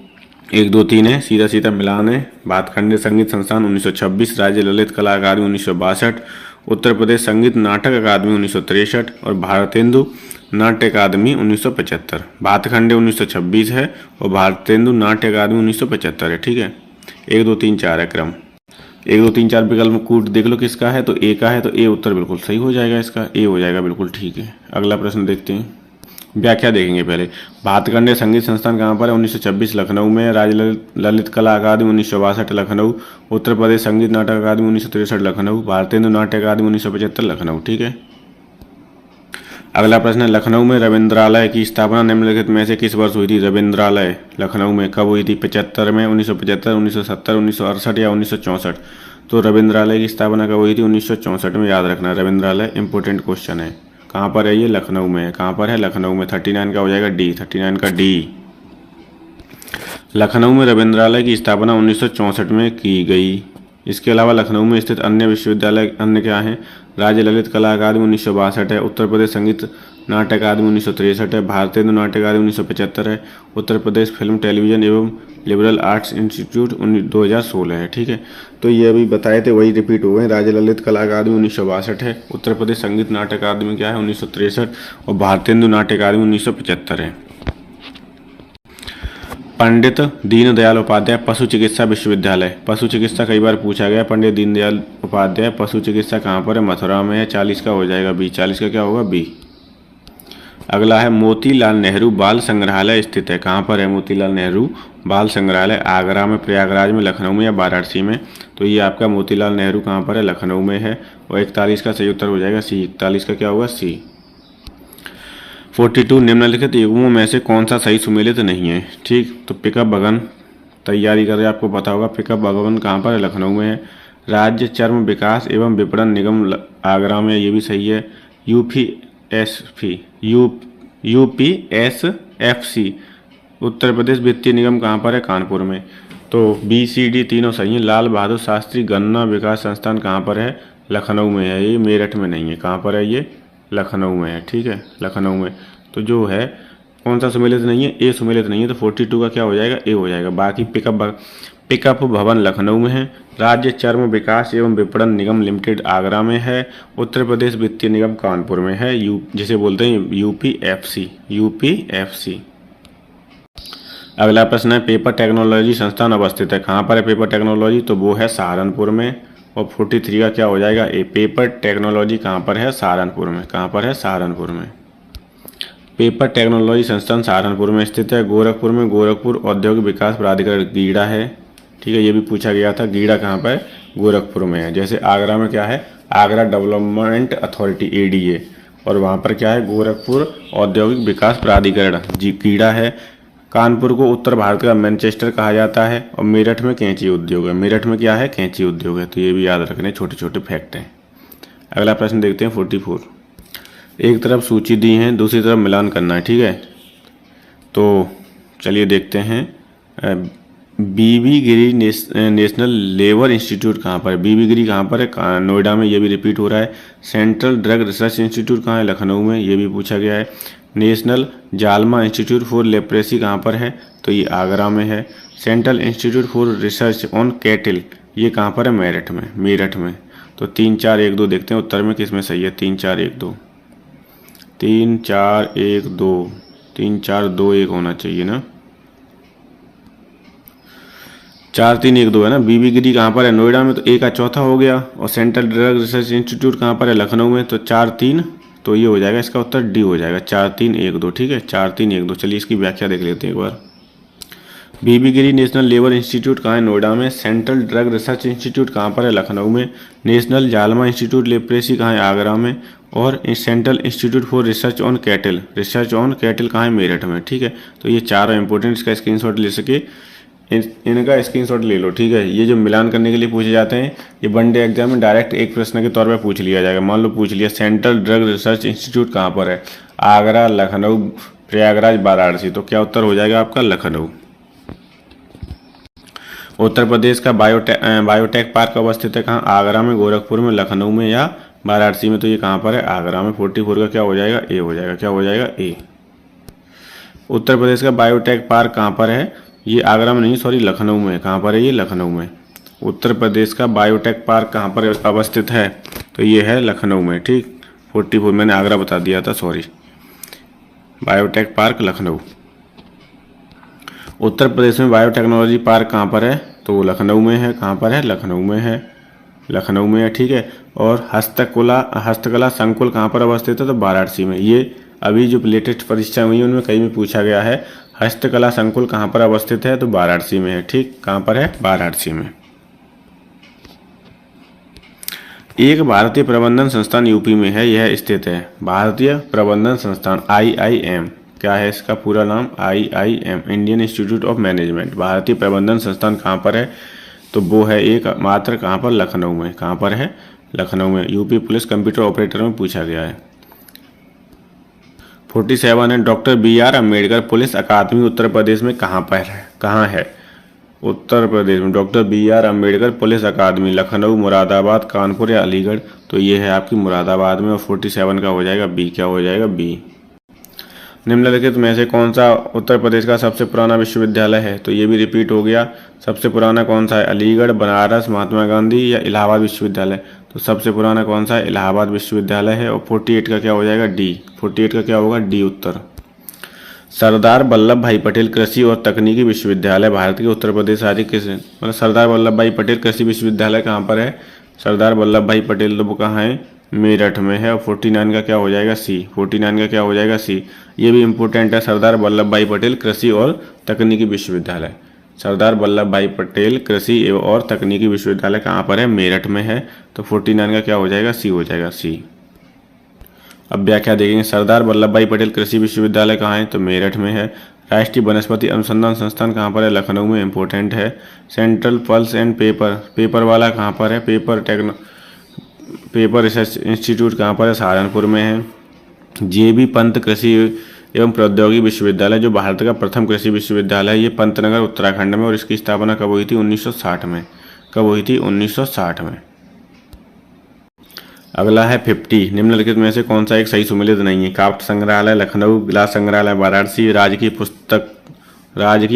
1 2 3 है, सीधा सीधा मिलान है। भातखंडे संगीत संस्थान 1926, राज्य ललित कला अकादमी 1962, उत्तर प्रदेश संगीत नाटक अकादमी 1963 और भारतेंदु नाट्य अकादमी 1975। भातखंडे 1926 है और भारतेंदु नाट्य अकादमी 1975 है। ठीक है, 1 2 3 4 है क्रम। 1 2 3 4 विकल्प में कूट देख लो किसका है, तो ए का है, तो ए उत्तर बिल्कुल सही हो जाएगा, इसका ए हो जाएगा, बिल्कुल ठीक है। अगला प्रश्न देखते हैं, व्याख्या देखेंगे पहले। भातखंडे संगीत संस्थान कहाँ पर है? 1926 लखनऊ में। राज्य ललित कला अकादमी 1962 लखनऊ। उत्तर प्रदेश संगीत नाटक अकादमी 1963 लखनऊ। भारतेंदु नाट्य अकादमी 1975 लखनऊ। ठीक है, अगला प्रश्न है, लखनऊ में रविंद्रालय की स्थापना निम्नलिखित में से किस वर्ष हुई थी? रविंद्रालय लखनऊ में कब हुई थी? 75 में, 1975, 1970, 1968 या 1964? तो रविंद्रालय की स्थापना कब हुई थी? 1964 में। याद रखना, रविंद्रालय इंपॉर्टेंट क्वेश्चन है। कहाँ पर है ये? लखनऊ में है। कहाँ पर है? लखनऊ में। 39 का हो जाएगा डी, 39 का डी। लखनऊ में रविंद्रालय की स्थापना 1964 में की गई। इसके अलावा लखनऊ में स्थित अन्य विश्वविद्यालय अन्य क्या हैं? राज्य ललित कला अकादमी 1962 है। उत्तर प्रदेश संगीत नाट्य अकादमी 1963 है। भारतेंदु नाट्य अकादमी 1975 है। उत्तर प्रदेश फिल्म टेलीविजन एवं लिबरल आर्ट्स इंस्टीट्यूट 2016 है। ठीक है, तो ये अभी बताए थे वही रिपीट हो गए। राज्य ललित कला अकादमी 1962 है। उत्तर प्रदेश संगीत नाट्य अकादमी क्या है? 1963 और भारतेंदु नाट्य अकादमी 1975 है। पंडित दीनदयाल उपाध्याय पशु चिकित्सा विश्वविद्यालय। पशु चिकित्सा कई बार पूछा गया। पंडित दीनदयाल उपाध्याय पशु चिकित्सा कहाँ पर है? मथुरा में है। 40 का हो जाएगा बी। 40 का क्या होगा? बी। अगला है, मोतीलाल नेहरू बाल संग्रहालय स्थित है। कहाँ पर है मोतीलाल नेहरू बाल संग्रहालय? आगरा में, प्रयागराज में, लखनऊ में या वाराणसी में? तो ये आपका मोतीलाल नेहरू कहाँ पर है? लखनऊ में है। और 41 का सही उत्तर हो जाएगा सी। 41 का क्या होगा? सी। 42 निम्नलिखित युग्मों में से कौन सा सही सुमेलित नहीं है? ठीक, तो पिकअप वगन तैयारी कर रहे, आपको पता होगा। पिकअप वगन कहाँ पर है? लखनऊ में है। राज्य चर्म विकास एवं विपणन निगम आगरा में, ये भी सही है। यूपीएसएफसी उत्तर प्रदेश वित्तीय निगम कहाँ पर है? कानपुर में। तो बी सी डी तीनों सही हैं। लाल बहादुर शास्त्री गन्ना विकास संस्थान कहाँ पर है? लखनऊ में है। ये मेरठ में नहीं है। कहाँ पर है ये? लखनऊ में है। ठीक है, लखनऊ में। तो जो है कौन सा सुमेलित नहीं है? ए सुमेलित नहीं है। तो 42 का क्या हो जाएगा? ए हो जाएगा। बाकी पिकअप भवन लखनऊ में है। राज्य चर्म विकास एवं विपणन निगम लिमिटेड आगरा में है। उत्तर प्रदेश वित्तीय निगम कानपुर में है। जिसे बोलते हैं यूपीएफसी। अगला प्रश्न है, पेपर टेक्नोलॉजी संस्थान अवस्थित है। कहाँ पर है पेपर टेक्नोलॉजी? तो वो है सहारनपुर में। और 43 का क्या हो जाएगा? ए। पेपर टेक्नोलॉजी कहाँ पर है? सहारनपुर में। कहाँ पर है? सहारनपुर में। पेपर टेक्नोलॉजी संस्थान सहारनपुर में स्थित है। गोरखपुर में गोरखपुर औद्योगिक विकास प्राधिकरण गीड़ा है। ठीक है, ये भी पूछा गया था। गीड़ा कहाँ पर है? गोरखपुर में है। जैसे आगरा में क्या है? आगरा डेवलपमेंट अथॉरिटी ADA, और वहाँ पर क्या है? गोरखपुर औद्योगिक विकास प्राधिकरण जी गीड़ा है। कानपुर को उत्तर भारत का मैनचेस्टर कहा जाता है। और मेरठ में कैंची उद्योग है। मेरठ में क्या है? कैंची उद्योग है। तो ये भी याद रखने, छोटे छोटे फैक्ट हैं। अगला प्रश्न देखते हैं 44। एक तरफ सूची दी है, दूसरी तरफ मिलान करना है। ठीक है, तो चलिए देखते हैं। बीबी गिरी नेशनल लेबर इंस्टीट्यूट कहाँ पर है? बीबी गिरी कहाँ पर है? नोएडा में। ये भी रिपीट हो रहा है। सेंट्रल ड्रग रिसर्च इंस्टीट्यूट कहाँ है? लखनऊ में। ये भी पूछा गया है। नेशनल जालमा इंस्टीट्यूट फॉर लेप्रेसी कहाँ पर है? तो ये आगरा में है। Central institute for research on कैटिल, ये कहाँ पर है? मेरठ में। मेरठ में। तो 3 4 1 2 देखते हैं उत्तर में किसमें सही है। 3 4 1 2 3 4 1 2 3 4 2 1 होना चाहिए ना। 4312 है ना। बीबी गिरी कहाँ पर है? नोएडा में, तो ए का चौथा हो गया। और सेंट्रल ड्रग रिसर्च इंस्टीट्यूट कहाँ पर है? लखनऊ में, तो 43, तो ये हो जाएगा इसका उत्तर डी हो जाएगा 4312। ठीक है, 4312। चलिए इसकी व्याख्या देख लेते हैं एक बार। बीबी गिरी नेशनल लेबर इंस्टीट्यूट कहाँ है? नोएडा में। सेंट्रल ड्रग रिसर्च इंस्टीट्यूट कहाँ पर है? लखनऊ में। नेशनल जालमा इंस्टीट्यूट लेप्रेसी कहाँ है? आगरा में। और central institute for research on cattle कहाँ है? मेरठ में। ठीक है, तो ये चारों इंपॉर्टेंट, इसका स्क्रीनशॉट ले सके, इनका स्क्रीनशॉट ले लो। ठीक है, ये जो मिलान करने के लिए पूछे जाते हैं, ये वनडे एग्जाम में डायरेक्ट एक प्रश्न के तौर पर पूछ लिया जाएगा। मान लो पूछ लिया सेंट्रल ड्रग रिसर्च इंस्टीट्यूट कहाँ पर है? आगरा, लखनऊ, प्रयागराज, वाराणसी। तो क्या उत्तर हो जाएगा आपका? लखनऊ। उत्तर प्रदेश का बायोटेक पार्क अवस्थित है कहाँ? आगरा में, गोरखपुर में, लखनऊ में या वाराणसी में। तो ये कहाँ पर है? आगरा में। 44 का क्या हो जाएगा? ए हो जाएगा। क्या हो जाएगा? ए। उत्तर प्रदेश का बायोटेक पार्क कहाँ पर है? ये आगरा में नहीं, सॉरी, लखनऊ में। कहाँ पर है ये? लखनऊ में। उत्तर प्रदेश का बायोटेक पार्क कहाँ पर अवस्थित है? तो ये है लखनऊ में। ठीक, 44, मैंने आगरा बता दिया था, sorry. Biotech park Lucknow. Uttar Pradesh में बायोटेक्नोलॉजी पार्क कहाँ पर है? तो वो लखनऊ में है। कहाँ पर है? लखनऊ में है। लखनऊ में है। ठीक है, और हस्तकला संकुल कहाँ पर अवस्थित है? तो वाराणसी में। ये अभी जो लेटेस्ट परीक्षा हुई उनमें कहीं भी पूछा गया है। हस्तकला संकुल कहाँ पर अवस्थित है? तो वाराणसी में है। ठीक, कहाँ पर है? वाराणसी में। एक भारतीय प्रबंधन संस्थान यूपी में है, यह स्थित है। भारतीय प्रबंधन संस्थान IIM, क्या है इसका पूरा नाम? IIM, Indian institute of management. भारतीय प्रबंधन संस्थान कहाँ पर है? तो वो है एक मात्र, कहाँ पर? लखनऊ में। कहाँ पर है? लखनऊ में। यूपी पुलिस कंप्यूटर ऑपरेटर में पूछा गया है। 47 है, डॉक्टर BR अम्बेडकर पुलिस अकादमी उत्तर प्रदेश में कहाँ पर है? कहाँ है? उत्तर प्रदेश में डॉक्टर BR अम्बेडकर पुलिस अकादमी, लखनऊ, मुरादाबाद, कानपुर या अलीगढ़। तो ये है आपकी मुरादाबाद में। और 47 का हो जाएगा बी। क्या हो जाएगा? बी। निम्नलिखित में से कौन सा उत्तर प्रदेश का सबसे पुराना विश्वविद्यालय है? तो ये भी रिपीट हो गया। सबसे पुराना कौन सा है? अलीगढ़, बनारस, महात्मा गांधी या इलाहाबाद विश्वविद्यालय। तो सबसे पुराना कौन सा है? इलाहाबाद विश्वविद्यालय है। और 48 का क्या हो जाएगा? डी। 48 का क्या होगा? डी उत्तर। सरदार वल्लभ भाई पटेल कृषि और तकनीकी विश्वविद्यालय भारत के उत्तर प्रदेश राज्य के, मतलब सरदार वल्लभ भाई पटेल कृषि विश्वविद्यालय कहाँ पर है? सरदार वल्लभ भाई पटेल, तो वो कहाँ है? मेरठ में है। और 49 का क्या हो जाएगा? सी। 49 का क्या हो जाएगा? सी। ये भी इंपॉर्टेंट है, सरदार वल्लभ भाई पटेल कृषि और तकनीकी विश्वविद्यालय। सरदार वल्लभ भाई पटेल कृषि और तकनीकी विश्वविद्यालय कहाँ पर है? मेरठ में है। तो 49 का क्या हो जाएगा? सी हो जाएगा, सी। अब व्याख्या देखेंगे। सरदार वल्लभ भाई पटेल कृषि विश्वविद्यालय कहाँ है? तो मेरठ में है। राष्ट्रीय वनस्पति अनुसंधान संस्थान कहाँ पर है? लखनऊ में, इंपॉर्टेंट है। सेंट्रल पल्स एंड पेपर वाला कहाँ पर है? पेपर रिसर्च इंस्टीट्यूट कहाँ पर है? सहारनपुर में है। JB पंत कृषि एवं प्रौद्योगिकी विश्वविद्यालय, जो भारत का प्रथम कृषि विश्वविद्यालय है, ये पंतनगर उत्तराखंड में। और इसकी स्थापना कब हुई थी? 1960 में। कब हुई थी? 1960 में। अगला है 50, निम्नलिखित में से कौन सा एक सही सुमेलित नहीं है? काफ्ट संग्रहालय लखनऊ, ग्लास संग्रहालय वाराणसी, राजकीय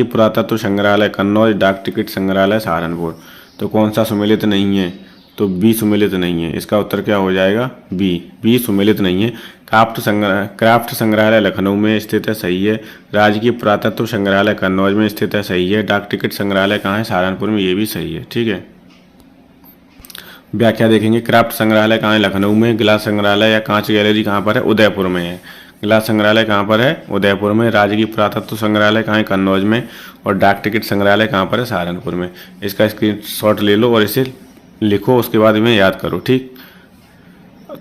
पुरातत्व संग्रहालय कन्नौज, डाक टिकट संग्रहालय सहारनपुर। तो कौन सा सुमेलित नहीं है? तो बी सुमेलित नहीं है। इसका उत्तर क्या हो जाएगा? बी सुमेलित नहीं है। क्राफ्ट संग्रहालय लखनऊ में स्थित है, सही है। राजकीय पुरातत्व संग्रहालय कन्नौज में स्थित है, सही है। डाक टिकट संग्रहालय कहाँ है? सहारनपुर में, ये भी सही है। ठीक है, व्याख्या देखेंगे। क्राफ्ट संग्रहालय कहाँ है? लखनऊ में। गिलास संग्रहालय या कांच गैलरी कहाँ पर है? उदयपुर में है। गिलास संग्रहालय कहाँ पर है? उदयपुर में। राजकीय पुरातत्व संग्रहालय कहाँ है? कन्नौज में। और डाक टिकट संग्रहालय कहाँ पर है? सहारनपुर में। इसका स्क्रीनशॉट ले लो और इसे लिखो, उसके बाद में याद करो। ठीक,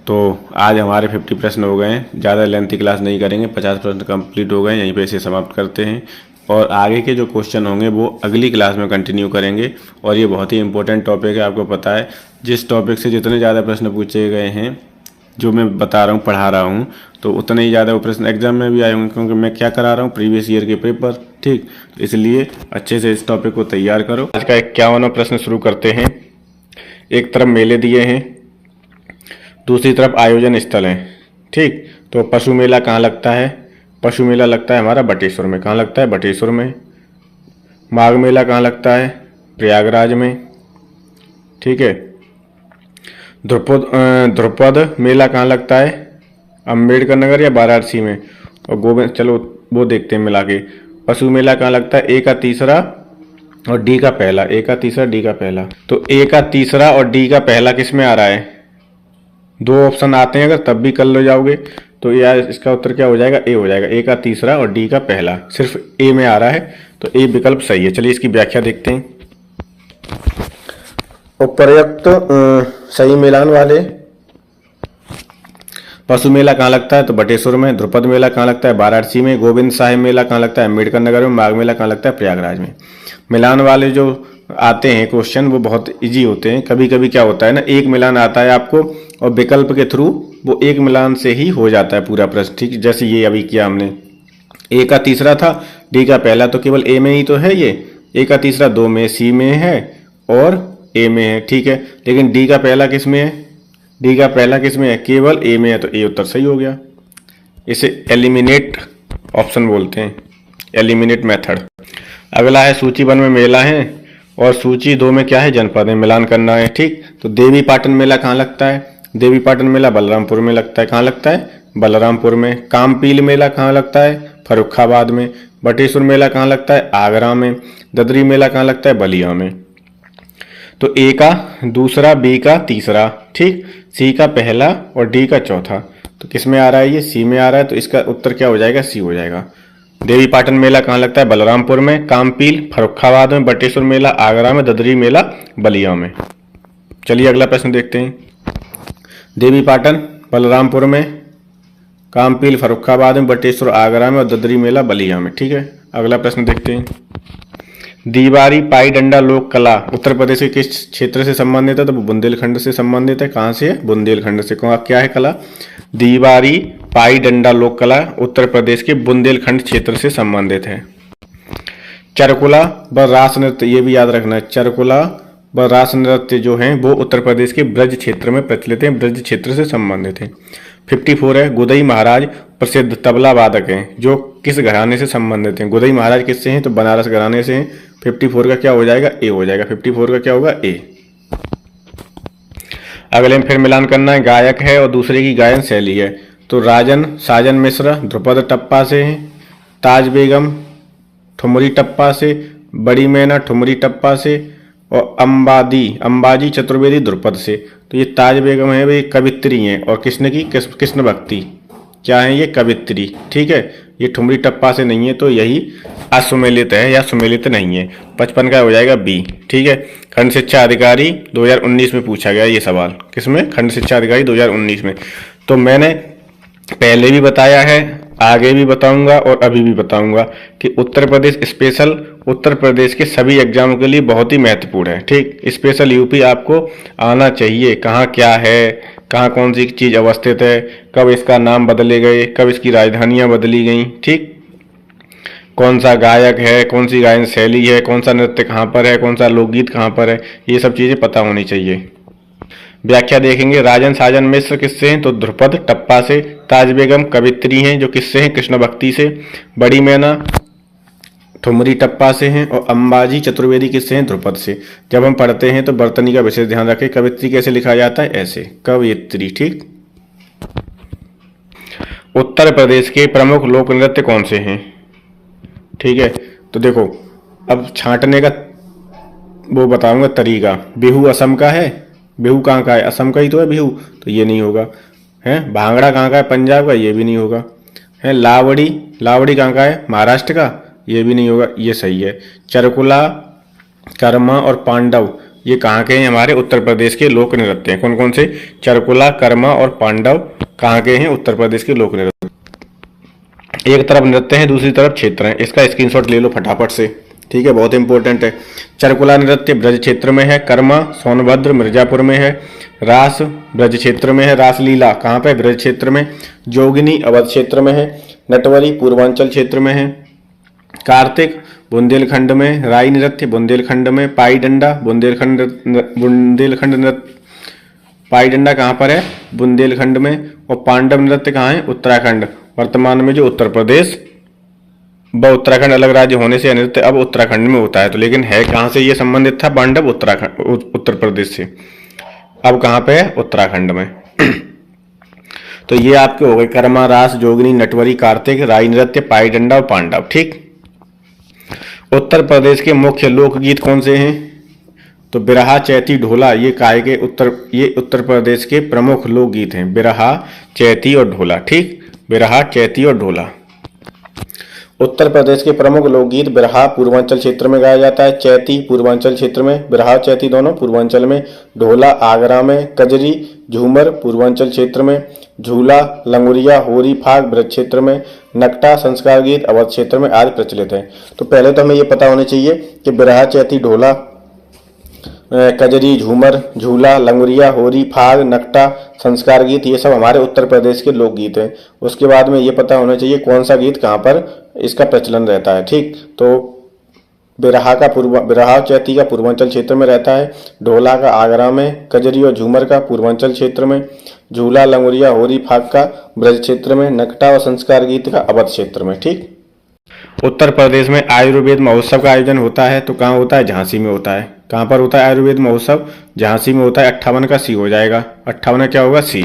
तो आज हमारे 50 प्रश्न हो गए हैं। ज़्यादा लेंथी क्लास नहीं करेंगे, 50 प्रश्न कंप्लीट हो गए। यहीं पे इसे समाप्त करते हैं और आगे के जो क्वेश्चन होंगे वो अगली क्लास में कंटिन्यू करेंगे। और ये बहुत ही इंपॉर्टेंट टॉपिक है, आपको पता है। जिस टॉपिक से जितने ज़्यादा प्रश्न पूछे गए हैं, जो मैं बता रहा हूँ, पढ़ा रहा हूँ, तो उतने ही ज़्यादा वो प्रश्न एग्जाम में भी आए होंगे, क्योंकि मैं क्या करा रहा हूँ? प्रीवियस ईयर के पेपर। ठीक, इसलिए अच्छे से इस टॉपिक को तैयार करो। आज का 51वां प्रश्न शुरू करते हैं। एक तरफ मेले दिए हैं, दूसरी तरफ आयोजन स्थल है। ठीक, तो पशु मेला कहाँ लगता है? पशु मेला लगता है हमारा बटेश्वर में। कहाँ लगता है? बटेश्वर में। माघ मेला कहाँ लगता है? प्रयागराज में। ठीक है, ध्रुपद मेला कहाँ लगता है? अम्बेडकर नगर या वाराणसी में। और गोविंद, चलो वो देखते हैं मिला के। पशु मेला कहाँ लगता है? ए का तीसरा और डी का पहला, ए का तीसरा डी का पहला। तो ए का तीसरा और डी का पहला किस में आ रहा है? दो ऑप्शन आते हैं, अगर तब भी कर लो जाओगे तो यार इसका उत्तर क्या हो जाएगा? ए हो जाएगा। ए का तीसरा और डी का पहला, सिर्फ ए में आ रहा है तो ए विकल्प सही है। चलिए इसकी व्याख्या देखते हैं। उपर्युक्त सही मिलान वाले पशु मेला कहाँ लगता है? तो बटेश्वर में। ध्रुपद मेला कहाँ लगता है? वाराणसी में। गोविंद साहिब मेला कहाँ लगता है? अम्बेडकर नगर में। माघ मेला कहाँ लगता है? प्रयागराज में। मिलान वाले जो आते हैं क्वेश्चन वो बहुत इजी होते हैं। कभी कभी क्या होता है ना, एक मिलान आता है आपको और विकल्प के थ्रू वो एक मिलान से ही हो जाता है पूरा प्रश्न, ठीक। जैसे ये अभी किया हमने, ए का तीसरा था, डी का पहला, तो केवल ए में ही तो है ये। ए का तीसरा दो में, सी में है और ए में है, ठीक है। लेकिन डी का पहला किस में है? डी का पहला किस में है? केवल ए में है, तो ए उत्तर सही हो गया। इसे एलिमिनेट ऑप्शन बोलते हैं, एलिमिनेट मेथड। अगला है सूची 1 में मेला है और सूची 2 में क्या है? जनपद में मिलान करना है, ठीक। तो देवी पाटन मेला कहाँ लगता है? देवी पाटन मेला बलरामपुर में लगता है। कहाँ लगता है? बलरामपुर में। कामपील मेला कहाँ लगता है? फर्रुखाबाद में। बटेश्वर मेला कहाँ लगता है? आगरा में। ददरी मेला कहाँ लगता है? बलिया में। तो ए का दूसरा, बी का तीसरा, ठीक, सी का पहला और डी का चौथा। तो किस में आ रहा है? ये सी में आ रहा है, तो इसका उत्तर क्या हो जाएगा? सी हो जाएगा। देवी पाटन मेला कहाँ लगता है? बलरामपुर में। कामपील फर्रुखाबाद में। बटेश्वर मेला आगरा में। ददरी मेला बलिया में। चलिए अगला प्रश्न देखते हैं। देवी पाटन बलरामपुर में, कामपील फर्रुखाबाद में, बटेश्वर आगरा में और ददरी मेला बलिया में, ठीक है। अगला प्रश्न देखते हैं। दीवारी पाई डंडा लोक कला उत्तर प्रदेश के किस क्षेत्र से संबंधित है? तो बुंदेलखंड से संबंधित है। कहाँ से है? बुंदेलखंड से। क्या है कला? दीवारी पाई डंडा लोक कला उत्तर प्रदेश के बुंदेलखंड क्षेत्र से संबंधित है। चरकुला व रास नृत्य, ये भी याद रखना है, चरकुला व रास नृत्य जो हैं वो उत्तर प्रदेश के ब्रज क्षेत्र में प्रचलित हैं, ब्रज क्षेत्र से संबंधित हैं। 54 है, गुदई महाराज प्रसिद्ध तबला वादक हैं जो किस घराने से संबंधित हैं? गुदई महाराज किससे हैं? तो बनारस घराने से हैं। 54 का क्या हो जाएगा? ए हो जाएगा। 54 का क्या होगा? ए। अगले में फिर मिलान करना है। गायक है और दूसरे की गायन शैली है। तो राजन साजन मिश्र ध्रुपद टप्पा से हैं। ताज बेगम ठुमरी टप्पा से। बड़ी मैना ठुमरी टप्पा से। और अंबाजी चतुर्वेदी ध्रुपद से। तो ये ताज बेगम है, वे कवित्री हैं और किसने की? कृष्ण भक्ति। क्या है ये? कवित्री, ठीक है। ये ठुमरी टप्पा से नहीं है, तो यही असुमेलित है या सुमेलित नहीं है। 55 का हो जाएगा बी, ठीक है। खंड शिक्षा अधिकारी 2019 में पूछा गया ये सवाल। किसमें? खंड शिक्षा अधिकारी 2019 में। तो मैंने पहले भी बताया है, आगे भी बताऊंगा और अभी भी बताऊंगा कि उत्तर प्रदेश स्पेशल उत्तर प्रदेश के सभी एग्जामों के लिए बहुत ही महत्वपूर्ण है, ठीक। स्पेशल यूपी आपको आना चाहिए। कहाँ क्या है, कहाँ कौन सी चीज़ अवस्थित है, कब इसका नाम बदले गए, कब इसकी राजधानियाँ बदली गई, ठीक। कौन सा गायक है, कौन सी गायन शैली है, कौन सा नृत्य कहाँ पर है, कौन सा लोकगीत कहाँ पर है, ये सब चीज़ें पता होनी चाहिए। व्याख्या देखेंगे। राजन साजन मिश्र किससे हैं? तो ध्रुपद टप्पा से। ताज बेगम कवित्री हैं जो किससे हैं? कृष्ण भक्ति से। बड़ी मैना ठुमरी टप्पा से हैं और अंबाजी चतुर्वेदी किससे हैं? ध्रुपद से। जब हम पढ़ते हैं तो वर्तनी का विशेष ध्यान रखें। कवित्री कैसे लिखा जाता है? ऐसे, कवित्री, ठीक। उत्तर प्रदेश के प्रमुख लोक नृत्य कौन से हैं? ठीक है, तो देखो अब छांटने का वो बताऊंगा तरीका। बिहू असम का है। बिहू कहाँ का है? असम का ही तो है बिहू, तो ये नहीं होगा। है भांगड़ा कहाँ का है? पंजाब का, ये भी नहीं होगा। है लावड़ी, लावड़ी कहाँ का है? महाराष्ट्र का, ये भी नहीं होगा। ये सही है। चरकुला, कर्मा और पांडव ये कहाँ के हैं? हमारे उत्तर प्रदेश के लोक नृत्य हैं। कौन कौन से? चरकुला, कर्मा और पांडव कहाँ के हैं? उत्तर प्रदेश के लोक नृत्य। एक तरफ नृत्य है, दूसरी तरफ क्षेत्र है। इसका स्क्रीनशॉट ले लो फटाफट से, ठीक है, बहुत इंपॉर्टेंट है। चरकुला नृत्य ब्रज क्षेत्र में है। कर्मा सोनभद्र मिर्जापुर में है। रास ब्रज क्षेत्र में है। रासलीला कहाँ पे? ब्रज क्षेत्र में। जोगिनी अवध क्षेत्र में है। नटवरी पूर्वांचल क्षेत्र में है। कार्तिक बुंदेलखंड में। राई नृत्य बुंदेलखंड में। पाई डंडा बुंदेलखंड नृत्य। पाई डंडा कहाँ पर है? बुंदेलखंड में। और पांडव नृत्य कहाँ है? उत्तराखंड। वर्तमान में जो उत्तर प्रदेश व उत्तराखंड अलग राज्य होने से नृत्य अब उत्तराखंड में होता है। तो लेकिन है कहाँ से ये संबंधित था? पांडव उत्तराखंड उत्तर प्रदेश से। अब कहाँ पे है? उत्तराखंड में। तो ये आपके हो गए कर्मा, रास, जोगिनी, नटवरी, कार्तिक, राई नृत्य, पाई डंडा और पांडव, ठीक। उत्तर प्रदेश के मुख्य लोकगीत कौन से हैं? तो बिरहा, चैती, ढोला, ये उत्तर प्रदेश के प्रमुख लोकगीत हैं। बिरहा, चैती और ढोला। ठीक, बिरहा, चैती और ढोला। उत्तर प्रदेश के प्रमुख लोकगीत बिरहा पूर्वांचल क्षेत्र में गाया जाता है, चैती पूर्वांचल क्षेत्र में, बिरहा चैती दोनों पूर्वांचल में, ढोला आगरा में, कजरी झूमर पूर्वांचल क्षेत्र में, झूला लंगुरिया होरी फाग ब्रज क्षेत्र में, नकटा संस्कार गीत अवध क्षेत्र में आदि प्रचलित है। तो पहले तो हमें ये पता होना चाहिए कि बिरहा, चैती, ढोला, कजरी, झूमर, झूला, लंगुरिया, होरी, फाग, नकटा, संस्कार गीत, ये सब हमारे उत्तर प्रदेश के लोकगीत हैं। उसके बाद में ये पता होना चाहिए कौन सा गीत कहाँ पर इसका प्रचलन रहता है। ठीक, तो बिरहा चैती का पूर्वांचल क्षेत्र में रहता है, ढोला का आगरा में, कजरी और झूमर का पूर्वांचल क्षेत्र में, झूला लंगुरिया होरी फाग का ब्रज क्षेत्र में, नकटा और संस्कार गीत का अवध क्षेत्र में। ठीक, उत्तर प्रदेश में आयुर्वेद महोत्सव का आयोजन होता है तो कहाँ होता है? झांसी में होता है। कहाँ पर होता है आयुर्वेद महोत्सव? झांसी में होता है। 58 का सी हो जाएगा। 58 क्या होगा? सी।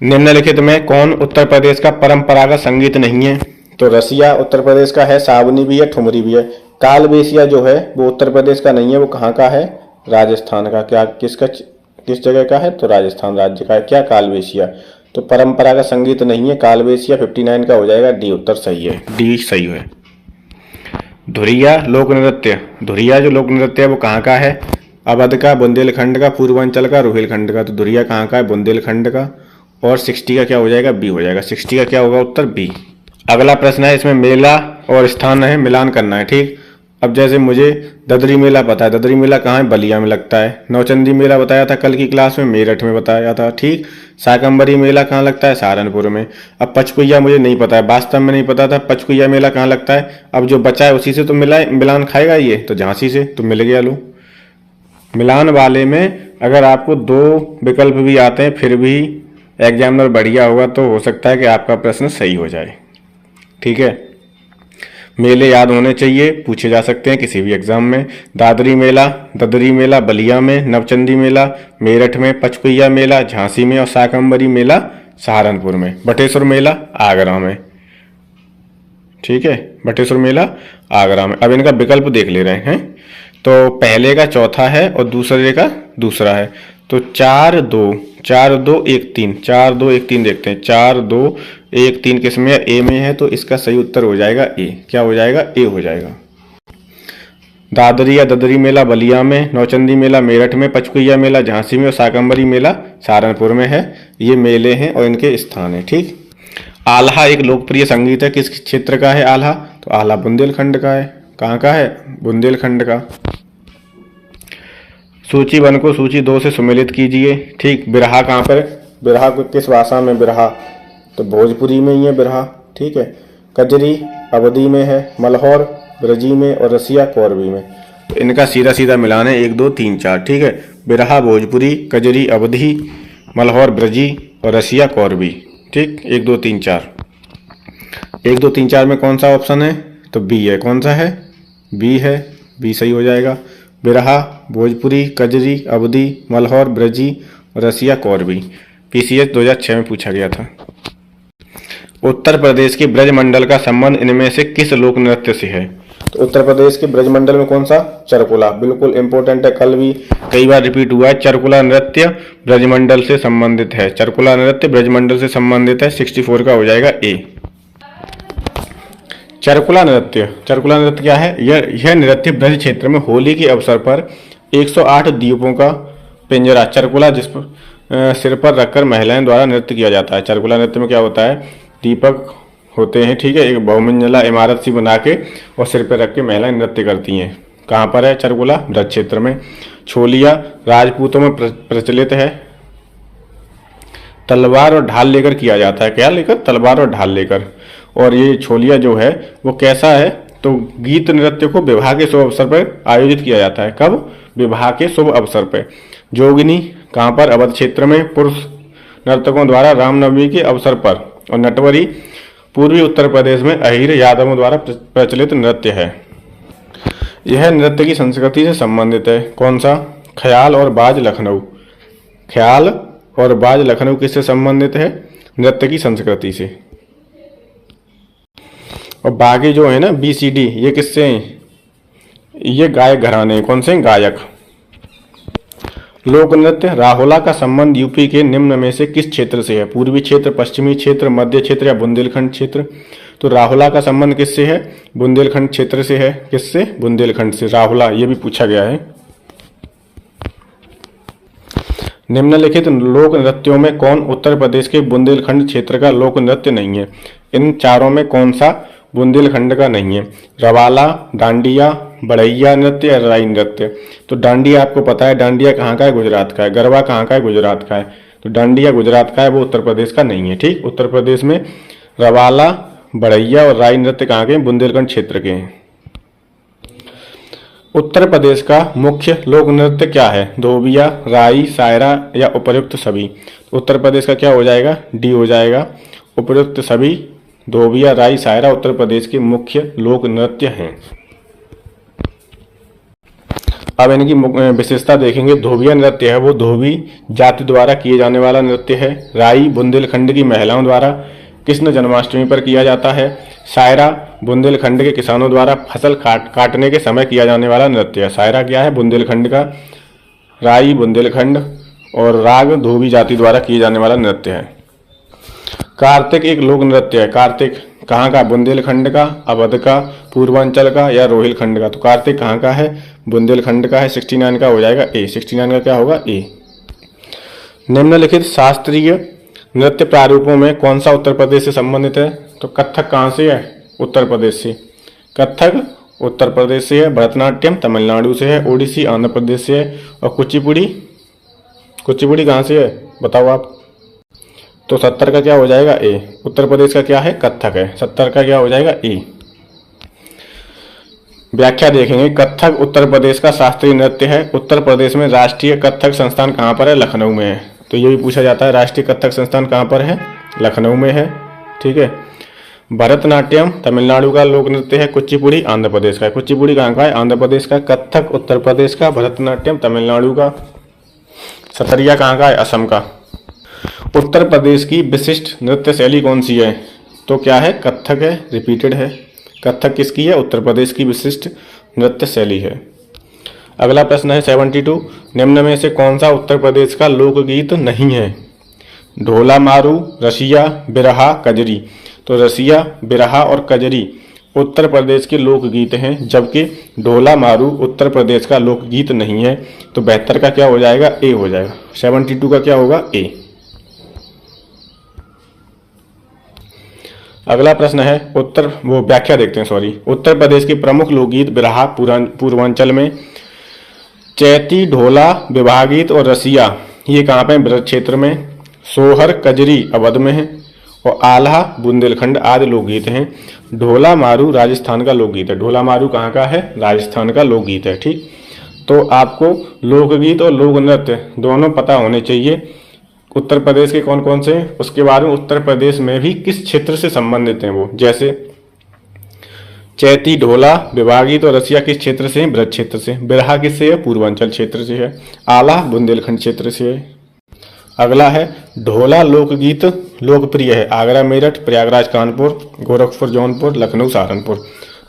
निम्नलिखित में कौन उत्तर प्रदेश का परंपरागत संगीत नहीं है? तो रसिया उत्तर प्रदेश का है, सावनी भी है, ठुमरी भी है। कालबेसिया जो है वो उत्तर प्रदेश का नहीं है, वो कहाँ का है? राजस्थान का। क्या किस जगह का है? तो राजस्थान राज्य का है। क्या? कालबेसिया। तो परंपरागत संगीत नहीं है कालबेसिया। 59 का हो जाएगा डी उत्तर सही है, डी सही है। धुरिया लोक नृत्य, धुरिया जो लोक नृत्य है वो कहाँ का है? अवध का, बुंदेलखंड का, पूर्वांचल का, रोहिलखंड का। तो धुरिया कहाँ का है? बुंदेलखंड का। और 60 का क्या हो जाएगा? बी हो जाएगा। 60 का क्या होगा उत्तर? बी। अगला प्रश्न है, इसमें मेला और स्थान है मिलान करना है। ठीक, अब जैसे मुझे ददरी मेला पता है, ददरी मेला कहाँ है? बलिया में लगता है। नौचंदी मेला बताया था कल की क्लास में, मेरठ में बताया था। ठीक, शाकंबरी मेला कहाँ लगता है? सहारनपुर में। अब पचकुइया मुझे नहीं पता है, वास्तव में नहीं पता था पचकुइया मेला कहाँ लगता है। अब जो बचा है उसी से तो मिलान खाएगा ये, तो झांसी से तो मिल गया। लो, मिलान वाले में अगर आपको 2 विकल्प भी आते हैं फिर भी एग्जामिनर बढ़िया होगा तो हो सकता है कि आपका प्रश्न सही हो जाए। ठीक है, मेले याद होने चाहिए, पूछे जा सकते हैं किसी भी एग्जाम में। ददरी मेला बलिया में, नवचंदी मेला मेरठ में, पचकुइया मेला झांसी में और शाकंबरी मेला सहारनपुर में, बटेश्वर मेला आगरा में। ठीक है, बटेश्वर मेला आगरा में। अब इनका विकल्प देख ले रहे हैं। तो पहले का चौथा है और दूसरे का दूसरा है। तो 4 2 1 3 4 2 1 3 देखते हैं। 4 2 1 3 किस में? ए में है, तो इसका सही उत्तर हो जाएगा ए। क्या हो जाएगा? ए हो जाएगा। दादरी या ददरी मेला बलिया में, नौचंदी मेला मेरठ में, पचकुइया मेला झांसी में और शाकंबरी मेला सहारनपुर में है। ये मेले हैं और इनके स्थान है। ठीक, आल्हा एक लोकप्रिय संगीत है, किस क्षेत्र का है आल्हा? तो आल्हा बुंदेलखंड का है। कहाँ का है? बुंदेलखंड का। सूची 1 को सूची 2 से सम्मिलित कीजिए। ठीक, बिरहा कहाँ पर? बिरहा को किस भाषा में? बिरहा तो भोजपुरी में ही है बिरहा। ठीक है, कजरी अवधी में है, मलहौर ब्रजी में और रसिया कोरबी में। तो इनका सीधा सीधा मिलान है 1 2 3 4। ठीक है, बिरहा भोजपुरी, कजरी अवधी, मलहौर ब्रजी और रसिया कोरबी। ठीक, 1 2 3 4। 1 2 3 4 में कौन सा ऑप्शन है? तो बी है। कौन सा है? बी है, बी सही हो जाएगा। बिरहा भोजपुरी, कजरी अवधी, मलहौर ब्रजी और रसिया कोरबी। पीसीएस 2006 में पूछा गया था। उत्तर प्रदेश के ब्रजमंडल का संबंध इनमें से किस लोक नृत्य से है? तो उत्तर प्रदेश के ब्रजमंडल में कौन सा? चरकुला। बिल्कुल इंपॉर्टेंट है, कल भी कई बार रिपीट हुआ है। चरकुला नृत्य ब्रजमंडल से संबंधित है। चरकुला नृत्य ब्रजमंडल से संबंधित है। 64 का हो जाएगा ए। चरकुला नृत्य क्या है? यह नृत्य ब्रज क्षेत्र में होली के अवसर पर 108 दीपों का पिंजरा चरकुला जिस पर सिर पर रखकर महिलाएं द्वारा नृत्य किया जाता है। चरकुला नृत्य में क्या होता है? दीपक होते हैं। ठीक है, एक बहुमंजिला इमारत सी बना के और सिर पर रख के महिलाएं नृत्य करती हैं। कहाँ पर है चरकुला? ब्रज क्षेत्र में। छोलिया राजपूतों में प्रचलित है। तलवार और ढाल लेकर किया जाता है। क्या लेकर? तलवार और ढाल लेकर। और ये छोलिया जो है वो कैसा है? तो गीत नृत्य को विवाह के शुभ अवसर पर आयोजित किया जाता है। कब? विवाह के शुभ अवसर पर। जोगिनी कहाँ पर? अवध क्षेत्र में, पुरुष नर्तकों द्वारा रामनवमी के अवसर पर। और नटवरी पूर्वी उत्तर प्रदेश में अहीर यादवों द्वारा प्रचलित नृत्य है। यह नृत्य की संस्कृति से संबंधित है। कौन सा? ख्याल और बाज लखनऊ। ख्याल और बाज लखनऊ किससे संबंधित है? नृत्य की संस्कृति से। और बाकी जो है ना BCD, ये किससे हैं? ये गायक घराने, कौन से हैं? गायक। लोक नृत्य, राहुला का संबंध यूपी के निम्न में से किस क्षेत्र से है? पूर्वी क्षेत्र, पश्चिमी क्षेत्र, मध्य क्षेत्र या बुंदेलखंड क्षेत्र? तो राहुला का संबंध किससे है? बुंदेलखंड क्षेत्र से है। किससे? बुंदेलखंड से। राहुला, ये भी पूछा गया है। निम्नलिखित लोक नृत्यों में कौन उत्तर प्रदेश के बुंदेलखंड क्षेत्र का लोक नृत्य नहीं है? इन चारों में कौन सा बुंदेलखंड का नहीं है? रवाला, डांडिया, बढ़ैया नृत्य या राई नृत्य? तो डांडिया आपको पता है, डांडिया कहाँ का है? गुजरात का है। गरबा कहाँ का है? गुजरात का है। तो डांडिया गुजरात का है, वो उत्तर प्रदेश का नहीं है। ठीक, उत्तर प्रदेश में रवाला, बढ़ैया और राई नृत्य कहाँ के हैं? बुंदेलखंड क्षेत्र के हैं। उत्तर प्रदेश का मुख्य लोक नृत्य क्या है? धोबिया, राई, सायरा या उपर्युक्त सभी? उत्तर प्रदेश का क्या हो जाएगा? डी हो जाएगा, उपर्युक्त सभी। धोबिया, राई, सायरा उत्तर प्रदेश के मुख्य लोक नृत्य हैं। अब इनकी विशेषता देखेंगे। धोबिया नृत्य है वो धोबी जाति द्वारा किए जाने वाला नृत्य है। राई बुंदेलखंड की महिलाओं द्वारा कृष्ण जन्माष्टमी पर किया जाता है। सायरा बुंदेलखंड के किसानों द्वारा फसल काटने के समय किया जाने वाला नृत्य है। सायरा क्या है? बुंदेलखंड का। राई बुंदेलखंड और राग धोबी जाति द्वारा किए जाने वाला नृत्य है। कार्तिक एक लोक नृत्य है। कार्तिक कहाँ का? बुंदेलखंड का, अवध का, पूर्वांचल का या रोहिलखंड का? तो कार्तिक कहाँ का है? बुंदेलखंड का है। 69 का हो जाएगा ए। 69 का क्या होगा? ए। निम्नलिखित शास्त्रीय नृत्य प्रारूपों में कौन सा उत्तर प्रदेश से संबंधित है? तो कथक कहाँ से है? उत्तर प्रदेश से। कथक उत्तर प्रदेश से है। भरतनाट्यम तमिलनाडु से है। ओडिसी आंध्र प्रदेश से है। और कुचिपुड़ी, कुचिपुड़ी कहाँ से है? बताओ आप। तो 70 का क्या हो जाएगा? ए। उत्तर प्रदेश का क्या है? कथक है। 70 का क्या हो जाएगा? ए। व्याख्या देखेंगे। कथक उत्तर प्रदेश का शास्त्रीय नृत्य है। उत्तर प्रदेश में राष्ट्रीय कथक संस्थान कहाँ पर है? लखनऊ में है। तो ये भी पूछा जाता है, राष्ट्रीय कथक संस्थान कहाँ पर है? लखनऊ में है। ठीक है। भरतनाट्यम तमिलनाडु का लोक नृत्य है। कुचिपुड़ी आंध्र प्रदेश का है। कुचिपुड़ी कहाँ का है? आंध्र प्रदेश का। कथक उत्तर प्रदेश का। भरतनाट्यम तमिलनाडु का। सतरिया कहाँ का है? असम का। उत्तर प्रदेश की विशिष्ट नृत्य शैली कौन सी है? तो क्या है? कथक है। रिपीटेड है। कथक किसकी है? उत्तर प्रदेश की विशिष्ट नृत्य शैली है। अगला प्रश्न है 72। निम्न में से कौन सा उत्तर प्रदेश का लोकगीत नहीं है? ढोला मारू, रसिया, बिरहा, कजरी? तो रसिया, बिरहा और कजरी उत्तर प्रदेश के लोकगीत हैं, जबकि ढोला मारू उत्तर प्रदेश का लोकगीत नहीं है। तो 72 का क्या हो जाएगा? ए हो जाएगा। 72 का क्या होगा? ए। अगला प्रश्न है व्याख्या देखते हैं। उत्तर प्रदेश के प्रमुख लोकगीत बिरहा पूर्वांचल में, चैती, ढोला, विवाह गीत और रसिया ये कहाँ पे? ब्रज क्षेत्र में। सोहर, कजरी अवध में है। और आल्हा बुंदेलखंड आदि लोकगीत हैं। ढोला मारू राजस्थान का लोकगीत है। ढोला मारू कहाँ का है? राजस्थान का लोकगीत है। ठीक, तो आपको लोकगीत और लोक नृत्य दोनों पता होने चाहिए। उत्तर प्रदेश के कौन कौन से हैं उसके बारे में, उत्तर प्रदेश में भी किस क्षेत्र से संबंधित हैं वो, जैसे चैती, ढोला, विवाह गीत और रसिया किस क्षेत्र से हैं? ब्रज क्षेत्र से। बिरहा किससे है? पूर्वांचल क्षेत्र से है। आला बुंदेलखंड क्षेत्र से है। अगला है ढोला लोकगीत लोकप्रिय है आगरा, मेरठ, प्रयागराज, कानपुर, गोरखपुर, जौनपुर, लखनऊ, सहारनपुर।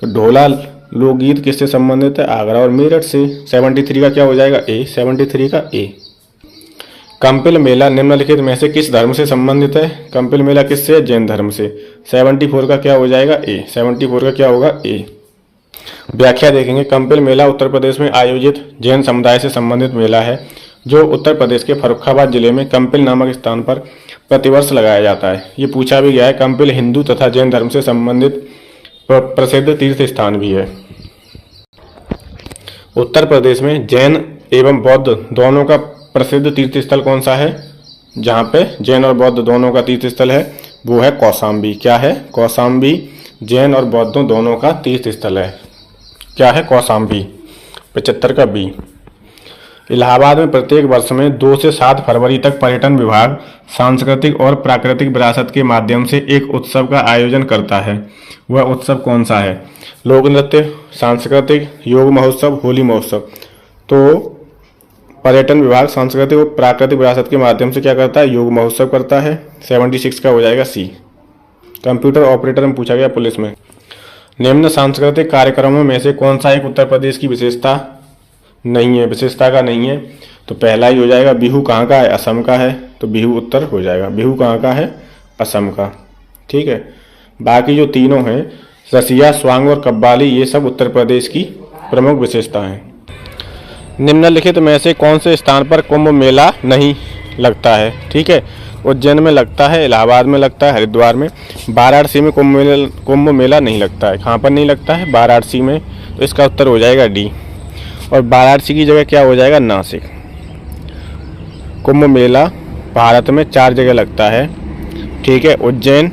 तो ढोला लोकगीत किससे संबंधित है? आगरा और मेरठ से। 73 का क्या हो जाएगा? ए। 73 का ए। कंपिल मेला निम्नलिखित में से किस धर्म से संबंधित है? कंपिल मेला किससे है? जैन धर्म से। 74 का क्या हो जाएगा? ए। 74 का क्या होगा? ए। व्याख्या देखेंगे। कंपिल मेला उत्तर प्रदेश में आयोजित जैन समुदाय से संबंधित मेला है, जो उत्तर प्रदेश के फर्रुखाबाद जिले में कंपिल नामक स्थान पर प्रतिवर्ष लगाया जाता है। ये पूछा भी गया है। कंपिल हिंदू तथा जैन धर्म से संबंधित प्रसिद्ध तीर्थ स्थान भी है। उत्तर प्रदेश में जैन एवं बौद्ध दोनों का प्रसिद्ध तीर्थ स्थल कौन सा है? जहाँ पे जैन और बौद्ध दोनों का तीर्थ स्थल है वो है कौशाम्बी। क्या है? कौशाम्बी जैन और बौद्धों दोनों का तीर्थ स्थल है। क्या है? कौशाम्बी। 75 का बी। इलाहाबाद में प्रत्येक वर्ष में 2 से 7 फरवरी तक पर्यटन विभाग सांस्कृतिक और प्राकृतिक विरासत के माध्यम से एक उत्सव का आयोजन करता है। वह उत्सव कौन सा है? लोक नृत्य, सांस्कृतिक, योग महोत्सव, होली महोत्सव। तो पर्यटन विभाग सांस्कृतिक और प्राकृतिक विरासत के माध्यम से क्या करता है? योग महोत्सव करता है। 76 का हो जाएगा सी। कंप्यूटर ऑपरेटर में पूछा गया पुलिस में। निम्न सांस्कृतिक कार्यक्रमों में से कौन सा एक उत्तर प्रदेश की विशेषता नहीं है, विशेषता का नहीं है? तो पहला ही हो जाएगा बिहू कहाँ का है, असम का है, तो बिहू उत्तर हो जाएगा। बिहू कहाँ का है, असम का। ठीक है, बाकी जो तीनों हैं रसिया, स्वांग और कव्वाली, ये सब उत्तर प्रदेश की प्रमुख विशेषता हैं। निम्नलिखित में से कौन से स्थान पर कुंभ मेला नहीं लगता है? ठीक है, उज्जैन में लगता है, इलाहाबाद में लगता है, हरिद्वार में। वाराणसी में कुंभ मेला नहीं लगता है। कहाँ पर नहीं लगता है? वाराणसी में। तो इसका उत्तर हो जाएगा डी। और वाराणसी की जगह क्या हो जाएगा? नासिक। कुंभ मेला भारत में 4 जगह लगता है। ठीक है, उज्जैन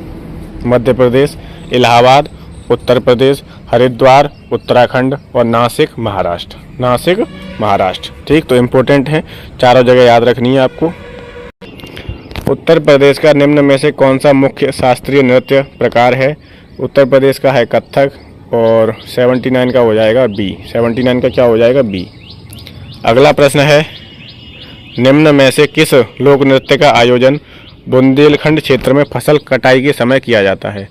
मध्य प्रदेश, इलाहाबाद उत्तर प्रदेश, हरिद्वार उत्तराखंड और नासिक महाराष्ट्र। नासिक महाराष्ट्र। ठीक, तो इम्पोर्टेंट है, चारों जगह याद रखनी है आपको। उत्तर प्रदेश का निम्न में से कौन सा मुख्य शास्त्रीय नृत्य प्रकार है? उत्तर प्रदेश का है कथक और 79 का हो जाएगा बी। 79 का क्या हो जाएगा? बी। अगला प्रश्न है, निम्न में से किस लोक नृत्य का आयोजन बुंदेलखंड क्षेत्र में फसल कटाई के समय किया जाता है?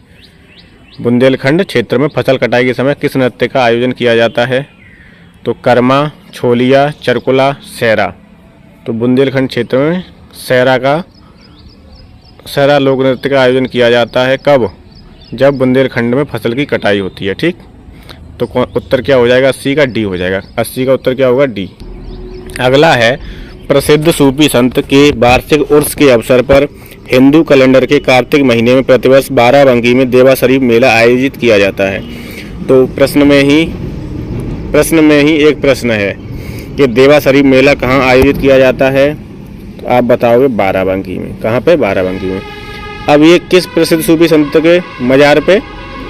बुंदेलखंड क्षेत्र में फसल कटाई के समय किस नृत्य का आयोजन किया जाता है? तो कर्मा, छोलिया, चरकुला, सैरा। तो बुंदेलखंड क्षेत्र में सैरा लोक नृत्य का आयोजन किया जाता है। कब? जब बुंदेलखंड में फसल की कटाई होती है। ठीक, तो उत्तर क्या हो जाएगा? 80 का डी हो जाएगा। 80 का उत्तर क्या होगा? डी। अगला है, प्रसिद्ध सूफी संत के वार्षिक उर्स के अवसर पर हिंदू कैलेंडर के कार्तिक महीने में प्रतिवर्ष बाराबंकी में देवा शरीफ मेला आयोजित किया जाता है। तो प्रश्न में ही एक प्रश्न है कि देवा शरीफ मेला कहाँ आयोजित किया जाता है? तो आप बताओगे बाराबंकी में। कहाँ पे? बाराबंकी में। अब ये किस प्रसिद्ध सूफी संत के मजार पे?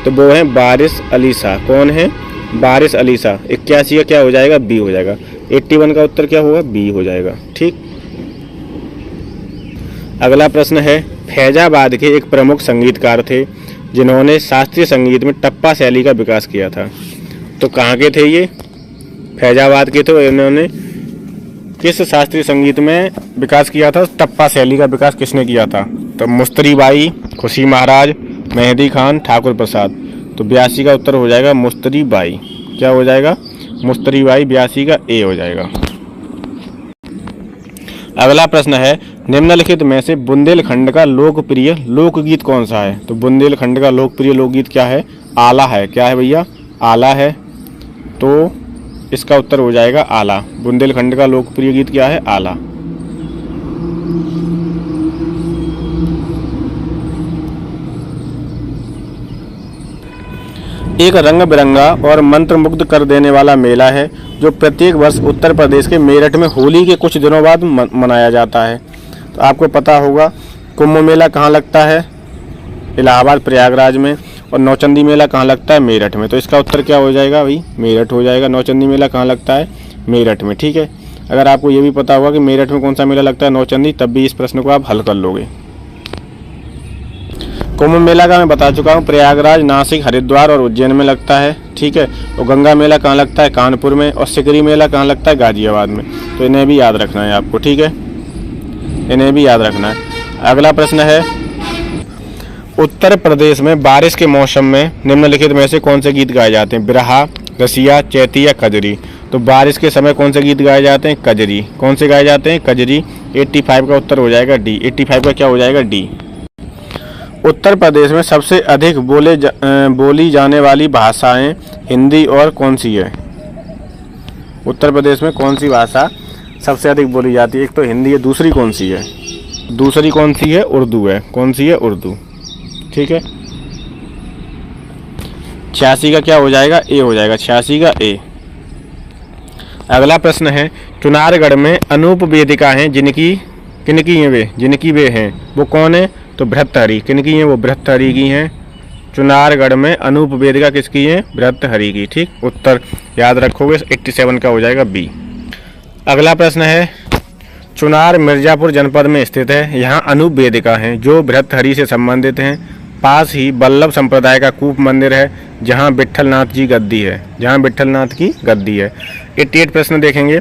तो वो हैं वारिस अली शाह। कौन है? वारिस अली शाह। 81 का क्या हो जाएगा? बी हो जाएगा। 81 का उत्तर क्या होगा? बी हो जाएगा। ठीक, अगला प्रश्न है, फैजाबाद के एक प्रमुख संगीतकार थे जिन्होंने शास्त्रीय संगीत में टप्पा शैली का विकास किया था। तो कहाँ के थे ये? फैजाबाद के। तो इन्होंने किस शास्त्रीय संगीत में विकास किया था? टप्पा शैली का विकास किसने किया था? तो मुस्तरी बाई, खुशी महाराज, मेहदी खान, ठाकुर प्रसाद। तो 82 का उत्तर हो जाएगा मुस्तरी बाई। क्या हो जाएगा? मुस्तरी बाई। 82 का ए हो जाएगा। अगला प्रश्न है, निम्नलिखित में से बुंदेलखंड का लोकप्रिय लोकगीत कौन सा है? तो बुंदेलखंड का लोकप्रिय लोकगीत क्या है? आला है। क्या है भैया? आला है। तो इसका उत्तर हो जाएगा आला। बुंदेलखंड का लोकप्रिय गीत क्या है? आला। एक रंग बिरंगा और मंत्रमुग्ध कर देने वाला मेला है जो प्रत्येक वर्ष उत्तर प्रदेश के मेरठ में होली के कुछ दिनों बाद मनाया जाता है। तो आपको पता होगा कुंभ मेला कहाँ लगता है? इलाहाबाद प्रयागराज में। और नौचंदी मेला कहाँ लगता है? मेरठ में। तो इसका उत्तर क्या हो जाएगा भाई? मेरठ हो जाएगा। नौचंदी मेला कहाँ लगता है? मेरठ में। ठीक है, अगर आपको ये भी पता होगा कि मेरठ में कौन सा मेला लगता है? नौचंदी, तब भी इस प्रश्न को आप हल कर लोगे। कुंभ मेला का मैं बता चुका हूँ, प्रयागराज, नासिक, हरिद्वार और उज्जैन में लगता है। ठीक है, और गंगा मेला कहाँ लगता है? कानपुर में। और सिकरी मेला कहाँ लगता है? गाजियाबाद में। तो इन्हें भी याद रखना है आपको। ठीक है, इन्हें भी याद रखना है। अगला प्रश्न है, उत्तर प्रदेश में बारिश के मौसम में निम्नलिखित में से कौन से गीत गाए जाते हैं? बिरहा, रसिया, चैती या कजरी। तो बारिश के समय कौन से गीत गाए जाते हैं? कजरी। कौन से गाए जाते हैं? कजरी। 85 का उत्तर हो जाएगा डी। 85 का क्या हो जाएगा? डी। उत्तर प्रदेश में सबसे अधिक बोली जाने वाली भाषाएं हिंदी और कौन सी है? उत्तर प्रदेश में कौन सी भाषा सबसे अधिक बोली जाती है? एक तो हिंदी है, दूसरी कौन सी है? दूसरी कौन सी है? उर्दू है। कौन सी है? उर्दू। ठीक है, 86 का क्या हो जाएगा? ए हो जाएगा। 86 का ए। अगला प्रश्न है, चुनारगढ़ में अनूप वेदिका हैं जिनकी वे हैं वो कौन है? तो भर्तृहरि। किनकी हैं? वो भर्तृहरि की हैं। चुनारगढ़ में अनूप वेदिका किसकी हैं? भर्तृहरि की। ठीक, उत्तर याद रखोगे। 87 का हो जाएगा बी। अगला प्रश्न है, चुनार मिर्जापुर जनपद में स्थित है। यहाँ अनूप वेदिका हैं जो भर्तृहरि से संबंधित हैं। पास ही वल्लभ संप्रदाय का कूप मंदिर है जहाँ विट्ठलनाथ की गद्दी है। 88 प्रश्न देखेंगे,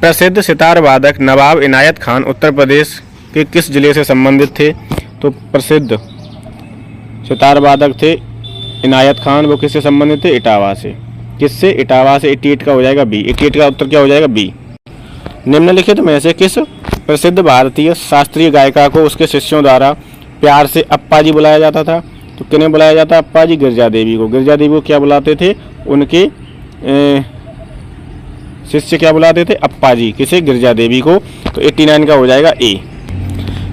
प्रसिद्ध सितार वादक नवाब इनायत खान उत्तर प्रदेश के किस जिले से संबंधित थे? तो प्रसिद्ध सितार वादक थे इनायत खान वो किससे संबंधित थे? इटावा से। किससे? इटावा से। 88 का हो जाएगा बी। 88 का उत्तर क्या हो जाएगा? बी। निम्नलिखित में से किस प्रसिद्ध भारतीय शास्त्रीय गायिका को उसके शिष्यों द्वारा प्यार से अप्पा जी बुलाया जाता था? तो किन्हें बुलाया जाता है अप्पा जी? गिरजा देवी को। गिरजा देवी को क्या बुलाते थे? उनके शिष्य क्या बुलाते थे? अप्पा जी। किसे? गिरजा देवी को। तो 89 का हो जाएगा ए।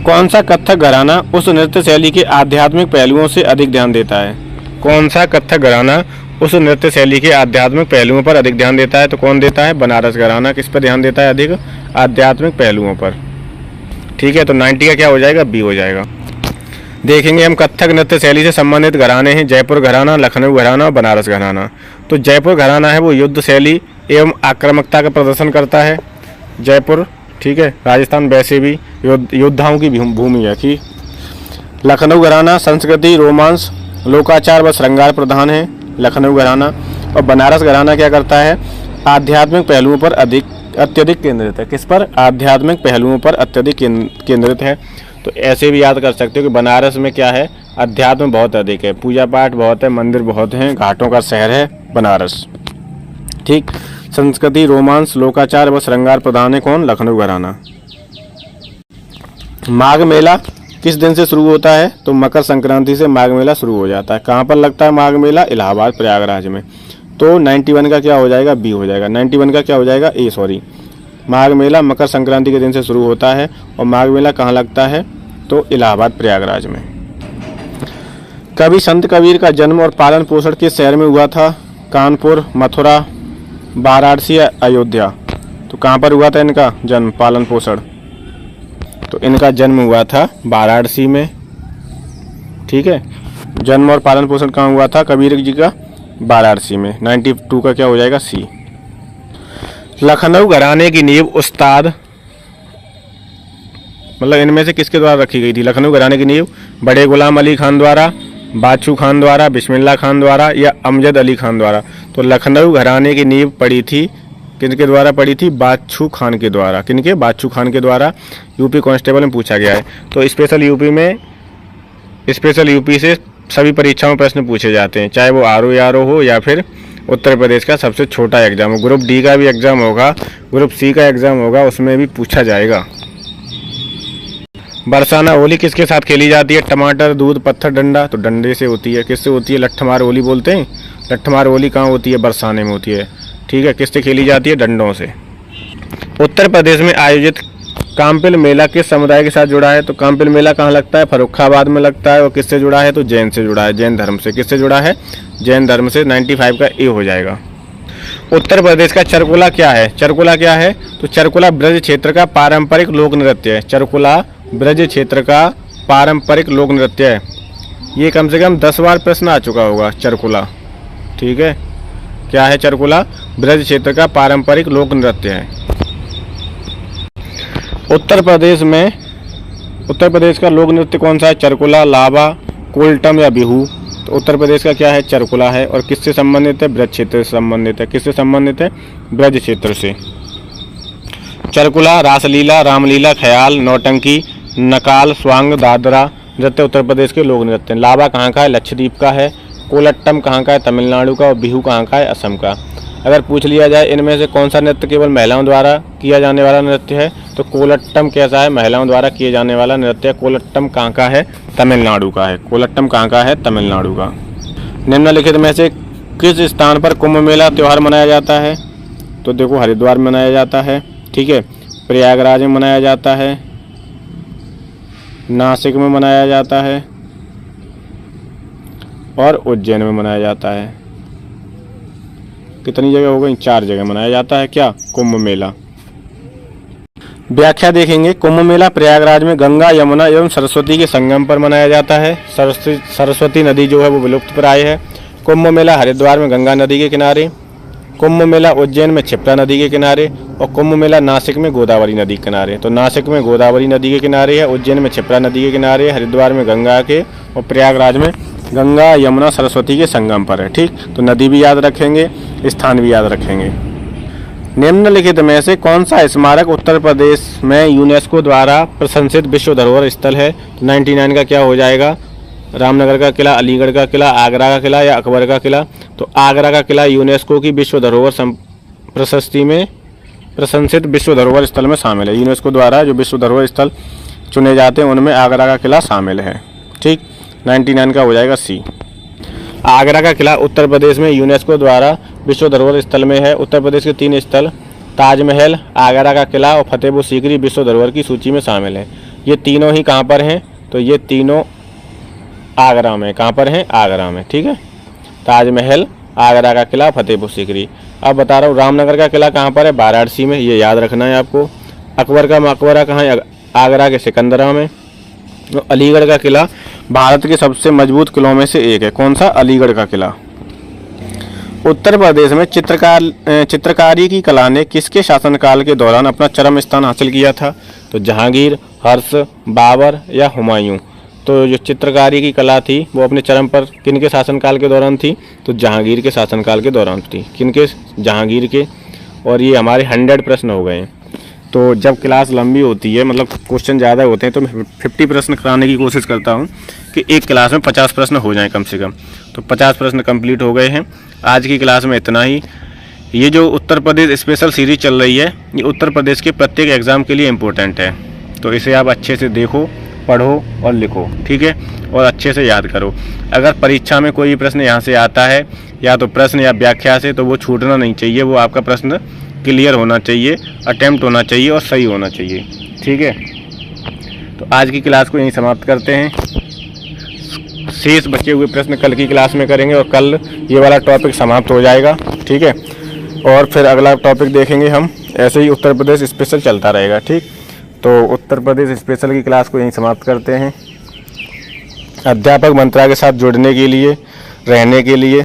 कौन सा कथक घराना उस नृत्य शैली के आध्यात्मिक पहलुओं से अधिक ध्यान देता है? कौन सा कथक घराना उस नृत्य शैली के आध्यात्मिक पहलुओं पर अधिक ध्यान देता है? तो कौन देता है? बनारस घराना। किस पर ध्यान देता है अधिक? आध्यात्मिक पहलुओं पर। ठीक है, तो 90 का क्या हो जाएगा? बी हो जाएगा। देखेंगे हम कथक नृत्य शैली से संबंधित घराने हैं जयपुर घराना, लखनऊ घराना और बनारस घराना। तो जयपुर घराना है वो युद्ध शैली एवं आक्रामकता का प्रदर्शन करता है। जयपुर, ठीक है, राजस्थान वैसे भी योद्धाओं की भूमि है। कि लखनऊ घराना संस्कृति, रोमांस, लोकाचार व श्रृंगार प्रधान है लखनऊ घराना। और बनारस घराना क्या करता है? आध्यात्मिक पहलुओं पर अत्यधिक केंद्रित है। किस पर? आध्यात्मिक पहलुओं पर अत्यधिक केंद्रित है। तो ऐसे भी याद कर सकते हो कि बनारस में क्या है? अध्यात्म बहुत अधिक है, पूजा पाठ बहुत है, मंदिर बहुत हैं, घाटों का शहर है बनारस। ठीक। संस्कृति, रोमांस, लोकाचार व श्रृंगार प्रधान है कौन? लखनऊ घराना। माघ मेला किस दिन से शुरू होता है? तो मकर संक्रांति से माघ मेला शुरू हो जाता है। कहाँ पर लगता है माघ मेला? इलाहाबाद प्रयागराज में। तो 91 का क्या हो जाएगा? बी हो जाएगा। 91 का क्या हो जाएगा? ए सॉरी। माघ मेला मकर संक्रांति के दिन से शुरू होता है और माघ मेला कहाँ लगता है? तो इलाहाबाद प्रयागराज में। कवि संत कबीर का जन्म और पालन पोषण किस शहर में हुआ था? कानपुर, मथुरा, वाराणसी, अयोध्या। तो कहाँ पर हुआ था इनका जन्म, पालन पोषण? तो इनका जन्म हुआ था वाराणसी में। ठीक है, जन्म और पालन पोषण कहाँ हुआ था कबीर जी का? वाराणसी में। 92 का क्या हो जाएगा? सी। लखनऊ घराने की नींव उस्ताद, मतलब इनमें से किसके द्वारा रखी गई थी? लखनऊ घराने की नींव बड़े गुलाम अली खान द्वारा, बादशाह खान द्वारा, बिस्मिल्लाह खान द्वारा या अमजद अली खान द्वारा? तो लखनऊ घराने की नींव पड़ी थी किनके द्वारा पड़ी थी? बादशाह खान के द्वारा। किनके? बादशाह खान के द्वारा। यूपी कांस्टेबल में पूछा गया है। तो स्पेशल यूपी से सभी परीक्षाओं में प्रश्न पूछे जाते हैं, चाहे वो RO हो या फिर उत्तर प्रदेश का सबसे छोटा एग्जाम हो। ग्रुप डी का भी एग्जाम होगा, ग्रुप सी का एग्जाम होगा, उसमें भी पूछा जाएगा। बरसाना होली किसके साथ खेली जाती है? टमाटर, दूध, पत्थर, डंडा। तो डंडे से होती है। किससे होती है? लट्ठमार होली बोलते हैं। लट्ठमार होली कहाँ होती है? बरसाने में होती है। ठीक है, किससे खेली जाती है? डंडों से। उत्तर प्रदेश में आयोजित काम्पिल मेला किस समुदाय के साथ जुड़ा है? तो काम्पिल मेला कहाँ लगता है? फर्रुखाबाद में लगता है। और किससे जुड़ा है? तो जैन से जुड़ा है, जैन धर्म से। किससे जुड़ा है? जैन धर्म से। 95 का ए हो जाएगा। उत्तर प्रदेश का चरकुला क्या है? चरकुला क्या है? तो चरकुला ब्रज क्षेत्र का पारंपरिक लोक नृत्य है। चरकुला ब्रज क्षेत्र का पारंपरिक लोक नृत्य है। ये कम से कम 10 बार प्रश्न आ चुका होगा चरकुला। ठीक है, क्या है चरकुला? ब्रज क्षेत्र का पारंपरिक लोक नृत्य है। उत्तर प्रदेश का लोक नृत्य कौन सा है? चरकुला, लावा, कोल्टम या बिहू। तो उत्तर प्रदेश का क्या है? चरकुला है। और किससे संबंधित है? ब्रज क्षेत्र से संबंधित है। किससे संबंधित है? ब्रज क्षेत्र से। चरकुला, रासलीला, रामलीला, ख्याल, नौटंकी, नकाल, स्वांग, दादरा नृत्य उत्तर प्रदेश के लोक नृत्य। लावा कहाँ का है? लक्षद्वीप का है। कोलट्टम कहाँ का है? तमिलनाडु का। और बिहू कहाँ का है? असम का। अगर पूछ लिया जाए इनमें से कौन सा नृत्य केवल महिलाओं द्वारा किया जाने वाला नृत्य है, तो कोलट्टम कैसा है? महिलाओं द्वारा किए जाने वाला नृत्य। कोलट्टम कहाँ का है? तमिलनाडु का है। कोलट्टम कहाँ का है? तमिलनाडु का। निम्नलिखित में से किस स्थान पर कुंभ मेला त्यौहार मनाया जाता है? तो देखो, हरिद्वार में मनाया जाता है। ठीक है, प्रयागराज में मनाया जाता है, नासिक में मनाया जाता है और उज्जैन में मनाया जाता है। कितनी जगह हो गई? 4 जगह मनाया जाता है क्या? कुंभ मेला। व्याख्या देखेंगे। कुंभ मेला प्रयागराज में गंगा, यमुना एवं सरस्वती के संगम पर मनाया जाता है। सरस्वती नदी जो है वो विलुप्त प्राय है। कुंभ मेला हरिद्वार में गंगा नदी के किनारे, कुंभ मेला उज्जैन में क्षिप्रा नदी के किनारे और कुंभ मेला नासिक में गोदावरी नदी के किनारे। तो नासिक में गोदावरी नदी के किनारे है, उज्जैन में क्षिप्रा नदी के किनारे, हरिद्वार में गंगा के और प्रयागराज में गंगा, यमुना, सरस्वती के संगम पर है। ठीक, तो नदी भी याद रखेंगे, स्थान भी याद रखेंगे। निम्नलिखित में से कौन सा स्मारक उत्तर प्रदेश में यूनेस्को द्वारा प्रशंसित विश्व धरोहर स्थल है? तो 99 का क्या हो जाएगा? रामनगर का किला, अलीगढ़ का किला, आगरा का किला या अकबर का किला। तो आगरा का किला यूनेस्को की विश्व धरोहर प्रशस्ति में प्रशंसित विश्व धरोहर स्थल में शामिल है। यूनेस्को द्वारा जो विश्व धरोहर स्थल चुने जाते हैं उनमें आगरा का किला शामिल है। ठीक, 99 का हो जाएगा सी। आगरा का किला उत्तर प्रदेश में यूनेस्को द्वारा विश्व धरोहर स्थल में है। उत्तर प्रदेश के 3 स्थल ताजमहल, आगरा का किला और फतेहपुर सीकरी विश्व धरोहर की सूची में शामिल है। ये तीनों ही कहाँ पर हैं? तो ये तीनों आगरा में। कहाँ पर हैं? आगरा में। ठीक है, ताजमहल, आगरा का किला, फतेहपुर सीकरी। अब बता रहा हूँ रामनगर का किला कहाँ पर है? वाराणसी में, ये याद रखना है आपको। अकबर का मकबरा कहाँ है? आगरा के सिकंदरा में। तो अलीगढ़ का किला भारत के सबसे मजबूत किलों में से एक है। कौन सा? अलीगढ़ का किला। उत्तर प्रदेश में चित्रकारी की कला ने किसके शासनकाल के दौरान अपना चरम स्थान हासिल किया था? तो जहांगीर, हर्ष, बाबर या हुमायूं। तो जो चित्रकारी की कला थी वो अपने चरम पर किनके शासनकाल के दौरान थी? तो जहांगीर के शासनकाल के दौरान थी। किनके? जहांगीर के। और ये हमारे 100 प्रश्न हो गए। तो जब क्लास लंबी होती है, मतलब क्वेश्चन ज़्यादा होते हैं, तो मैं 50 प्रश्न कराने की कोशिश करता हूँ कि एक क्लास में 50 प्रश्न हो जाएं कम से कम। तो 50 प्रश्न कंप्लीट हो गए हैं। आज की क्लास में इतना ही। ये जो उत्तर प्रदेश स्पेशल सीरीज चल रही है, ये उत्तर प्रदेश के प्रत्येक एग्ज़ाम के लिए इम्पोर्टेंट है। तो इसे आप अच्छे से देखो, पढ़ो और लिखो। ठीक है, और अच्छे से याद करो। अगर परीक्षा में कोई प्रश्न यहाँ से आता है, या तो प्रश्न या व्याख्या से, तो वो छूटना नहीं चाहिए। वो आपका प्रश्न क्लियर होना चाहिए, अटेम्प्ट होना चाहिए और सही होना चाहिए। ठीक है, तो आज की क्लास को यहीं समाप्त करते हैं। शेष बचे हुए प्रश्न कल की क्लास में करेंगे और कल ये वाला टॉपिक समाप्त हो जाएगा। ठीक है, और फिर अगला टॉपिक देखेंगे हम। ऐसे ही उत्तर प्रदेश स्पेशल चलता रहेगा। ठीक, तो उत्तर प्रदेश स्पेशल की क्लास को यहीं समाप्त करते हैं। अध्यापक मंत्रा के साथ जुड़ने के लिए, रहने के लिए